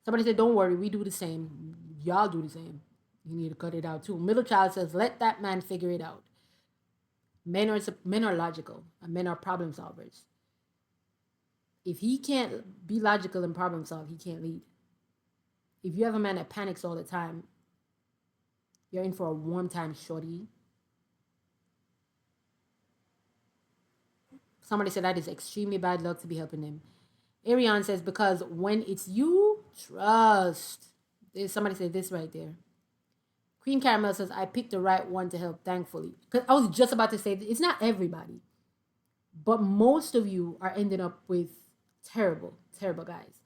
Somebody said, don't worry, we do the same. Y'all do the same. You need to cut it out too. Middle child says, let that man figure it out. Men are logical, and men are problem solvers. If he can't be logical and problem solve, he can't lead. If you have a man that panics all the time, you're in for a warm time, shorty. Somebody said that is extremely bad luck to be helping them. Ariane says, because when it's you, trust. Somebody said this right there. Cream Caramel says, I picked the right one to help, thankfully. Because I was just about to say, it's not everybody. But most of you are ending up with terrible, terrible guys.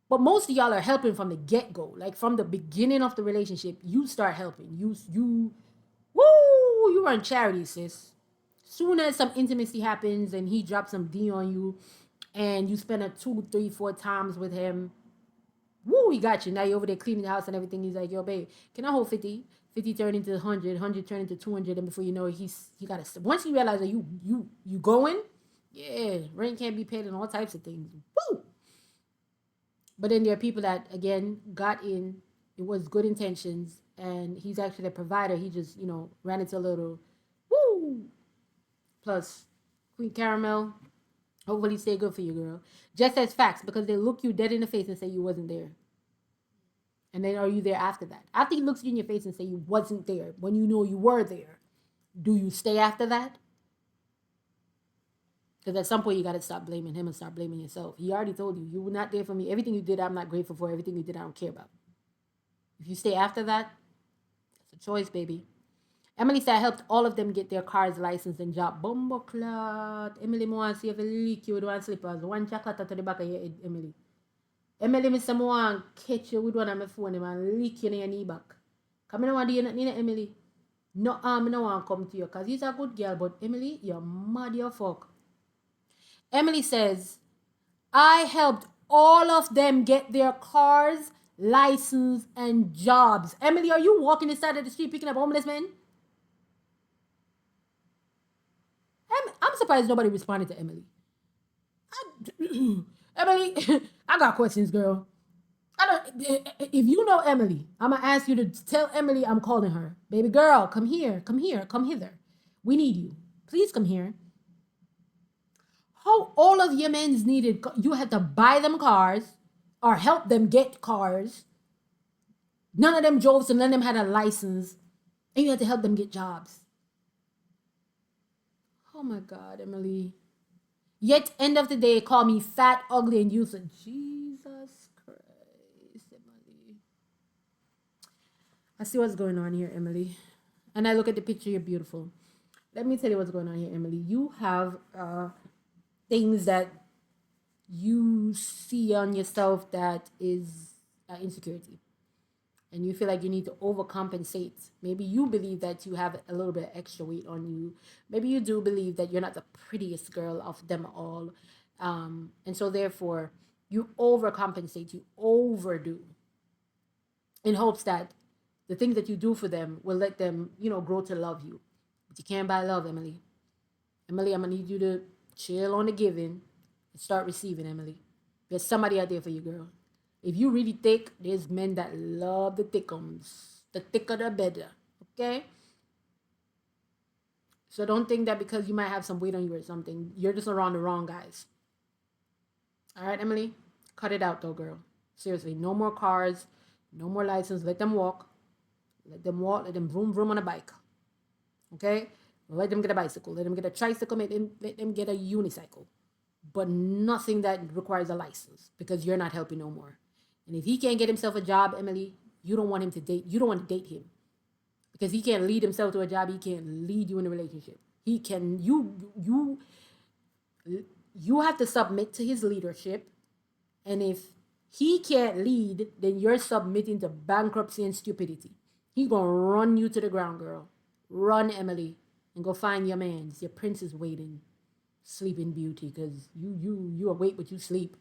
But most of y'all are helping from the get-go. Like from the beginning of the relationship, you start helping. You run charity, sis. Soon as some intimacy happens and he drops some D on you and you spend a 2, 3, 4 times with him, woo, he got you. Now you're over there cleaning the house and everything. He's like, yo, babe, can I hold 50? 50 turn into 100, 100 turn into 200, and before you know it, he got to. Once you realize that you going, yeah, rent can't be paid and all types of things. Woo! But then there are people that again got in. It was good intentions, and he's actually a provider. He just ran into a little woo. Plus, Queen Caramel. Hopefully, stay good for you, girl. Just as facts because they look you dead in the face and say you wasn't there. And then are you there after that? After he looks you in your face and say you wasn't there, when you know you were there, do you stay after that? Because at some point you got to stop blaming him and start blaming yourself. He already told you, you were not there for me. Everything you did, I'm not grateful for. Everything you did, I don't care about. If you stay after that, it's a choice, baby. Emily said I helped all of them get their cars licensed and job. Bumbo clot. Emily, I want to see if you leak you with one slippers. One jacket to the back of your head, Emily. Emily, Mr. Moan, catch you with one of my phone and leak you in your knee back. Come in, want to do nothing, Emily. No, I no want to come to you because he's a good girl, but Emily, you're mad, you fuck. Emily says, I helped all of them get their cars, license, and jobs. Emily, are you walking the side of the street picking up homeless men? I'm surprised nobody responded to Emily. Emily, I got questions, girl. If you know Emily, I'm gonna ask you to tell Emily I'm calling her. Baby girl, come here, come hither. We need you. Please come here. How all of your men's needed, you had to buy them cars or help them get cars. None of them drove, so none of them had a license. And you had to help them get jobs. Oh my God, Emily. Yet, end of the day, call me fat, ugly, and useless. Jesus Christ, Emily. I see what's going on here, Emily. And I look at the picture, you're beautiful. Let me tell you what's going on here, Emily. You have things that you see on yourself that is insecurity. And you feel like you need to overcompensate. Maybe you believe that you have a little bit of extra weight on you. Maybe you do believe that you're not the prettiest girl of them all. And so therefore, you overcompensate, you overdo in hopes that the things that you do for them will let them, grow to love you. But you can't buy love, Emily. Emily, I'm going to need you to chill on the giving and start receiving, Emily. There's somebody out there for you, girl. If you really thick, there's men that love the thickums. The thicker the better. Okay? So don't think that because you might have some weight on you or something, you're just around the wrong guys. All right, Emily? Cut it out though, girl. Seriously, no more cars, no more license. Let them walk. Let them walk. Let them vroom vroom on a bike. Okay? Let them get a bicycle. Let them get a tricycle. Let them get a unicycle. But nothing that requires a license because you're not helping no more. And if he can't get himself a job, Emily, you don't want him to date. You don't want to date him because he can't lead himself to a job. He can't lead you in a relationship. He can. You have to submit to his leadership, and if he can't lead, then you're submitting to bankruptcy and stupidity. He's gonna run you to the ground, girl. Run, Emily, and go find your man's. Your prince is waiting. Sleeping Beauty, because you awake but you sleep.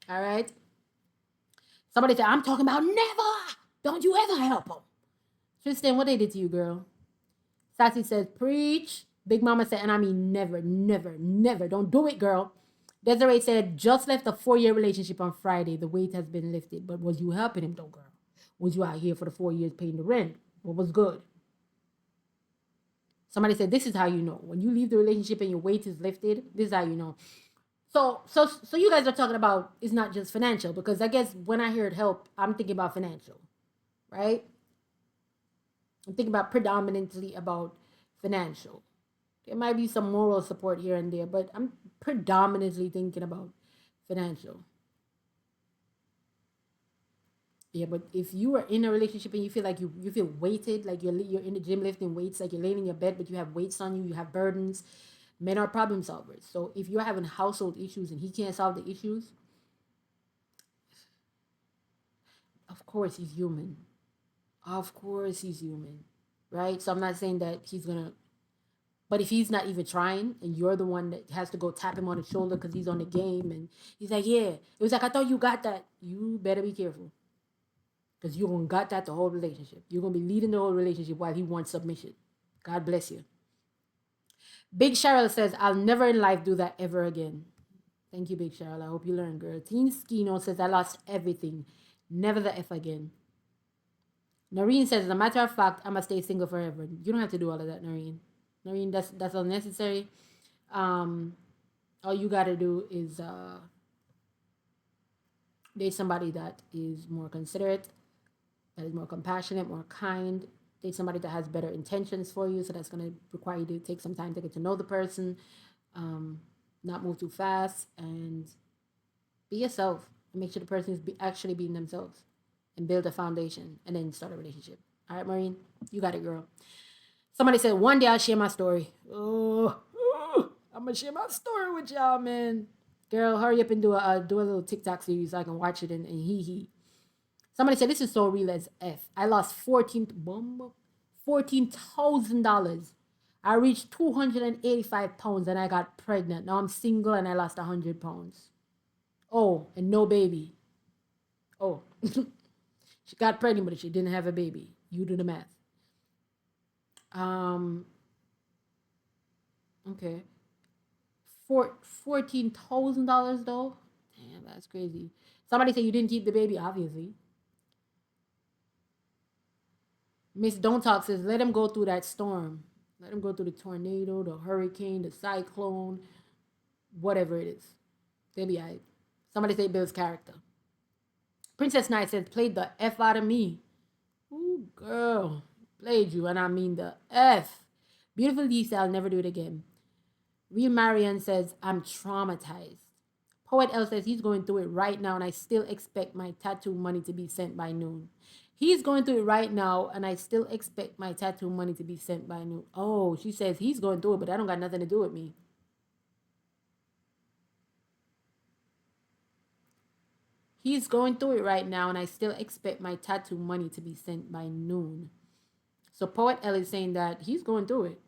All right. Somebody said, I'm talking about never. Don't you ever help them. Tristan, what they did to you, girl? Sassy says, preach. Big Mama said, and I mean never, never, never. Don't do it, girl. Desiree said, just left a 4-year relationship on Friday. The weight has been lifted. But was you helping him though, girl? Was you out here for the 4 years paying the rent? What was good? Somebody said, this is how you know. When you leave the relationship and your weight is lifted, this is how you know. So you guys are talking about it's not just financial, because I guess when I heard help, I'm thinking about financial, right? I'm thinking about predominantly about financial. There might be some moral support here and there, but I'm predominantly thinking about financial. Yeah, but if you are in a relationship and you feel like you feel weighted, like you're in the gym lifting weights, like you're laying in your bed, but you have weights on you, you have burdens. Men are problem solvers. So if you're having household issues and he can't solve the issues, of course he's human. Of course he's human, right? So I'm not saying that he's gonna. But if he's not even trying, and you're the one that has to go tap him on the shoulder because he's on the game, and he's like, "Yeah," it was like, "I thought you got that." You better be careful. Because you're going to got that the whole relationship. You're going to be leading the whole relationship while he wants submission. God bless you. Big Cheryl says, I'll never in life do that ever again. Thank you, Big Cheryl. I hope you learn, girl. Teen Skino says, I lost everything. Never the F again. Noreen says, as a matter of fact, I'm going to stay single forever. You don't have to do all of that, Noreen. Noreen, that's unnecessary. All you got to do is date somebody that is more considerate, that is more compassionate, more kind. Date somebody that has better intentions for you. So that's going to require you to take some time to get to know the person, not move too fast, and be yourself. And make sure the person is actually being themselves, and build a foundation, and then start a relationship. All right, Maureen, you got it, girl. Somebody said, one day I'll share my story. I'm going to share my story with y'all, man. Girl, hurry up and do a little TikTok series so I can watch it and hee. Somebody said, this is so real as F. I lost $14,000. I reached 285 pounds and I got pregnant. Now I'm single and I lost 100 pounds. Oh, and no baby. Oh, she got pregnant, but she didn't have a baby. You do the math. Okay. $14,000 though? Damn, that's crazy. Somebody said you didn't keep the baby, obviously. Miss Don't Talk says, let him go through that storm. Let him go through the tornado, the hurricane, the cyclone, whatever it is. They'll be all right. Somebody say Bill's character. Princess Knight says, played the F out of me. Ooh, girl. Played you, and I mean the F. Beautiful Lisa, I'll never do it again. Real Marianne says, I'm traumatized. Poet L says, he's going through it right now, and I still expect my tattoo money to be sent by noon. He's going through it right now, and I still expect my tattoo money to be sent by noon. Oh, she says he's going through it, but that don't got nothing to do with me. He's going through it right now, and I still expect my tattoo money to be sent by noon. So Poet L is saying that he's going through it,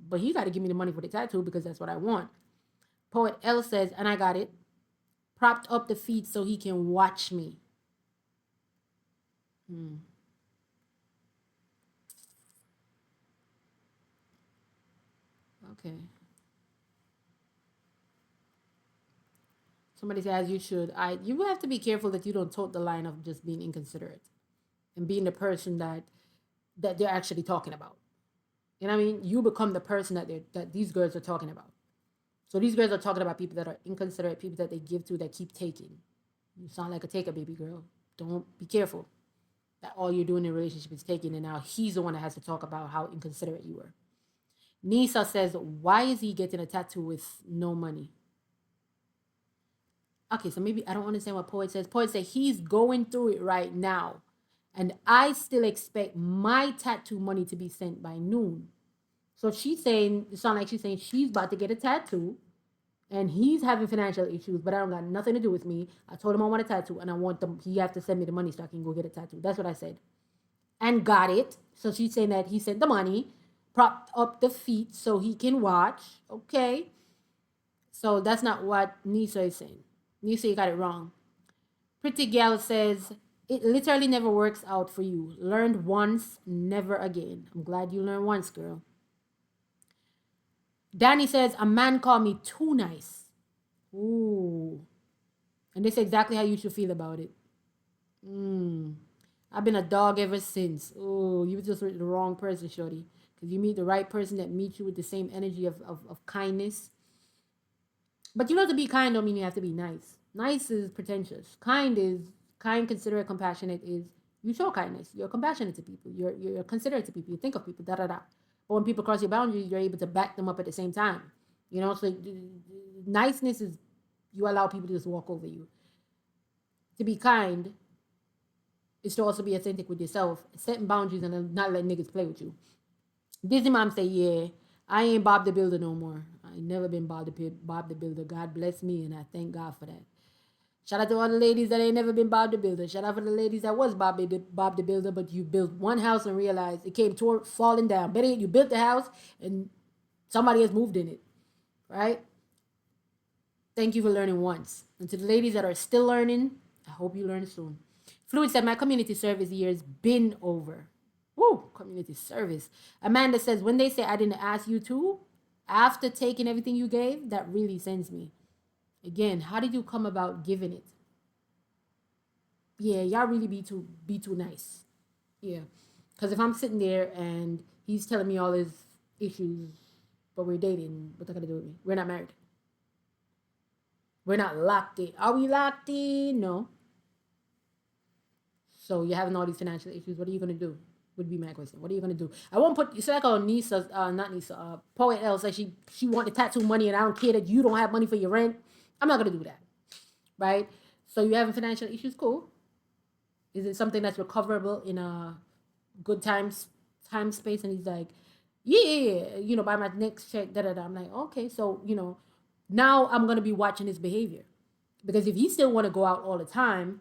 but he got to give me the money for the tattoo because that's what I want. Poet L says, and I got it, propped up the feet so he can watch me. Okay. Somebody says you should. You have to be careful that you don't tote the line of just being inconsiderate and being the person that they're actually talking about. You know what I mean? You become the person that these girls are talking about. So these girls are talking about people that are inconsiderate, people that they give to that keep taking. You sound like a taker, baby girl. Don't be careful that all you're doing in a relationship is taking, and now he's the one that has to talk about how inconsiderate you were. Nisa says, why is he getting a tattoo with no money? Okay, so maybe I don't understand what Poet says. Poet says he's going through it right now, and I still expect my tattoo money to be sent by noon. So she's saying, it sounds like she's saying she's about to get a tattoo, and he's having financial issues, but I don't got nothing to do with me. I told him I want a tattoo, and I want them. He have to send me the money so I can go get a tattoo. That's what I said, and got it. So she's saying that he sent the money, propped up the feet so he can watch. Okay, so that's not what Nisa is saying. Nisa, you got it wrong. Pretty Gal says, it literally never works out for you. Learned once, never again. I'm glad you learned once, girl. Danny says, a man called me too nice. Ooh. And this is exactly how you should feel about it. I've been a dog ever since. Oh, you just with the wrong person, shorty. Because you meet the right person that meets you with the same energy of kindness. But you know, to be kind don't mean you have to be nice. Nice is pretentious. Kind, considerate, compassionate is you show kindness. You're compassionate to people. You're considerate to people. You think of people. Da da da. But when people cross your boundaries, you're able to back them up at the same time. You know, so niceness is you allow people to just walk over you. To be kind is to also be authentic with yourself, setting boundaries and not letting niggas play with you. Disney mom say, yeah, I ain't Bob the Builder no more. I ain't never been Bob the Builder. God bless me, and I thank God for that. Shout out to all the ladies that ain't never been Bob the Builder. Shout out for the ladies that was Bob the Builder, but you built one house and realized it came toward falling down. Better yet, you built the house and somebody has moved in it, right? Thank you for learning once. And to the ladies that are still learning, I hope you learn soon. Fluid said, my community service year's been over. Woo, community service. Amanda says, when they say I didn't ask you to, after taking everything you gave, that really sends me. Again, how did you come about giving it? Yeah, y'all really be too nice. Yeah. Because if I'm sitting there and he's telling me all his issues, but we're dating, what's that gonna do with me? We're not married. We're not locked in. Are we locked in? No. So you're having all these financial issues. What are you gonna do? Would be my question. What are you gonna do? I won't put. It's like our Nisa, not Nisa. Poet L said she wanted tattoo money, and I don't care that you don't have money for your rent. I'm not gonna do that, right? So you having financial issues? Cool. Is it something that's recoverable in a good time space? And he's like, yeah, you know, by my next check, da da da. I'm like, okay, so you know, now I'm gonna be watching his behavior, because if you still want to go out all the time,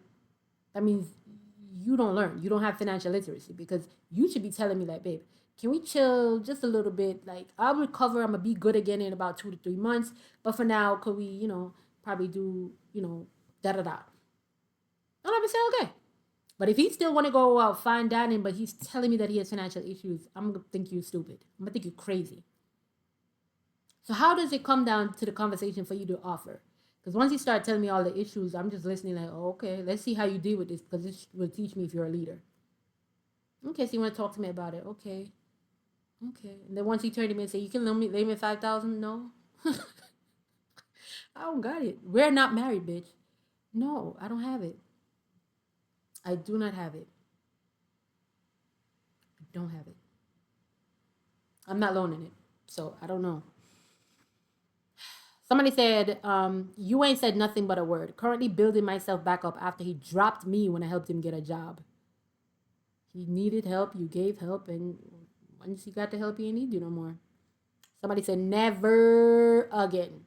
that means you don't learn. You don't have financial literacy, because you should be telling me like, babe, can we chill just a little bit? Like, I'll recover. I'm gonna be good again in about 2 to 3 months. But for now, could we, you know, probably do, you know, da da da. And I'm gonna say okay. But if he still want to go out fine dining, but he's telling me that he has financial issues, I'm gonna think you're stupid. I'm gonna think you're crazy. So how does it come down to the conversation for you to offer? Because once you start telling me all the issues, I'm just listening like, oh, okay, let's see how you deal with this, because this will teach me if you're a leader. Okay, so you want to talk to me about it? Okay, okay. And then once he turned to me and said, you can lend me 5,000? No, I don't got it. We're not married, bitch. No, I don't have it. I do not have it. I don't have it. I'm not loaning it, so I don't know. Somebody said, you ain't said nothing but a word. Currently building myself back up after he dropped me when I helped him get a job. He needed help, you gave help, and once he got the help, he ain't need you no more. Somebody said, never again.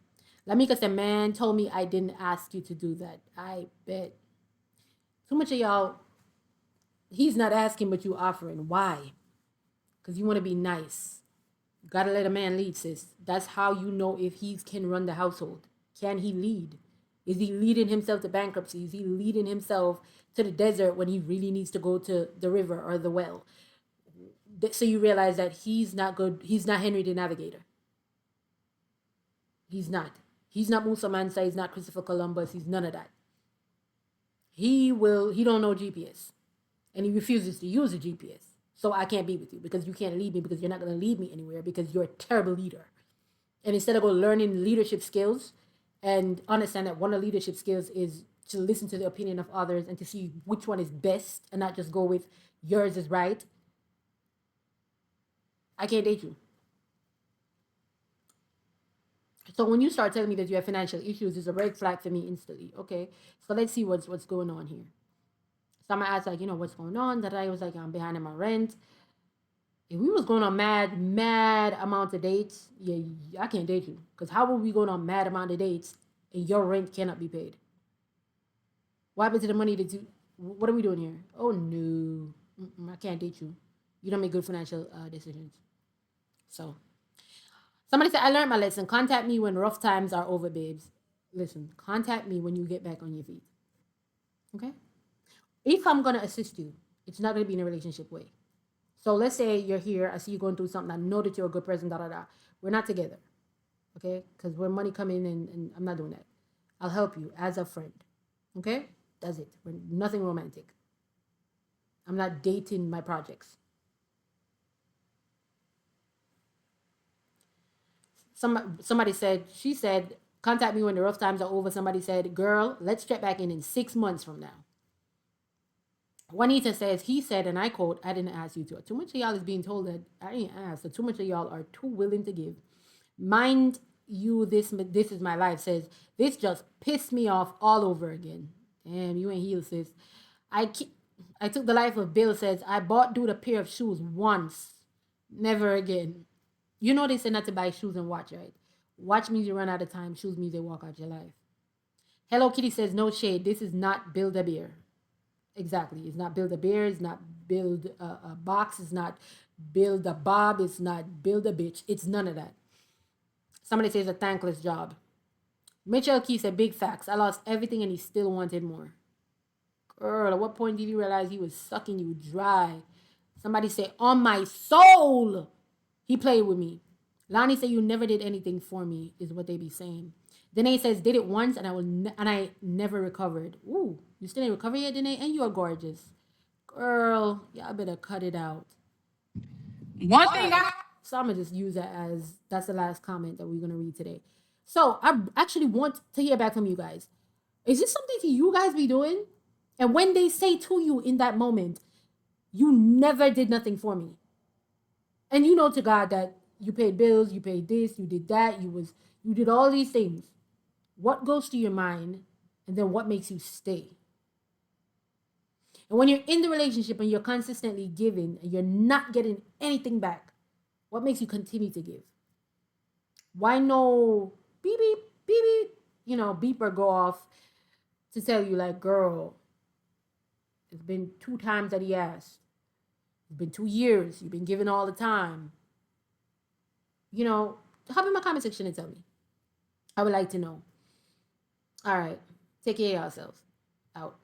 Lamika said, man told me I didn't ask you to do that. I bet. Too much of y'all, he's not asking, but you offering. Why? Because you want to be nice. Gotta let a man lead, sis. That's how you know if he can run the household. Can he lead? Is he leading himself to bankruptcy? Is he leading himself to the desert when he really needs to go to the river or the well? So you realize that he's not good. He's not Henry the Navigator. He's not. He's not Musa Mansa. He's not Christopher Columbus. He's none of that. He don't know GPS. And he refuses to use a GPS. So I can't be with you, because you can't lead me, because you're not going to lead me anywhere, because you're a terrible leader. And instead of learning leadership skills and understand that one of the leadership skills is to listen to the opinion of others and to see which one is best and not just go with yours is right, I can't date you. So when you start telling me that you have financial issues, it's a red flag for me instantly. Okay, so let's see what's going on here. So I'm gonna ask, like, you know, what's going on? That I was like, I'm behind on my rent. If we was going on mad amount of dates, yeah, I can't date you. Because how are we going on mad amount of dates and your rent cannot be paid? What happened to the money that you, what are we doing here? Oh, no. I can't date you. You don't make good financial decisions. So, somebody said, I learned my lesson. Contact me when rough times are over, babes. Listen, contact me when you get back on your feet. Okay? If I'm going to assist you, it's not going to be in a relationship way. So let's say you're here, I see you going through something, I know that you're a good person, da da da. We're not together, okay? Because when money come in, and I'm not doing that. I'll help you as a friend, okay? That's it. We're nothing romantic. I'm not dating my projects. Somebody said, she said, contact me when the rough times are over. Somebody said, girl, let's check back in 6 months from now. Juanita says, he said, and I quote, I didn't ask you to. Too much of y'all is being told that I didn't ask. So too much of y'all are too willing to give. Mind you, this is my life says, this just pissed me off all over again. Damn, you ain't healed, sis. I keep, I took the life of Bill says, I bought dude a pair of shoes once. Never again. You know they say not to buy shoes and watch, right? Watch means you run out of time. Shoes means they walk out your life. Hello Kitty says, no shade. This is not Build a Beer. Exactly. It's not Build a Bear. It's not Build a Box. It's not Build a Bob. It's not Build a Bitch. It's none of that. Somebody says a thankless job. Mitchell Key said, big facts. I lost everything and he still wanted more. Girl, at what point did you realize he was sucking you dry? Somebody say, on my soul, he played with me. Lonnie said, you never did anything for me, is what they be saying. Danae says, did it once and I never recovered. Ooh, you still ain't recovered yet, Danae? And you are gorgeous. Girl, y'all better cut it out. One thing I So I'm going to just use that as, that's the last comment that we're going to read today. So I actually want to hear back from you guys. Is this something that you guys be doing? And when they say to you in that moment, you never did nothing for me. And you know to God that you paid bills, you paid this, you did that, you did all these things. What goes to your mind, and then what makes you stay? And when you're in the relationship and you're consistently giving and you're not getting anything back, what makes you continue to give? Why no beep beep beep beep, beeper go off to tell you like, girl, it's been 2 times that he asked. It's been 2 years. You've been giving all the time. Hop in my comment section and tell me. I would like to know. All right. Take care of yourselves. Out.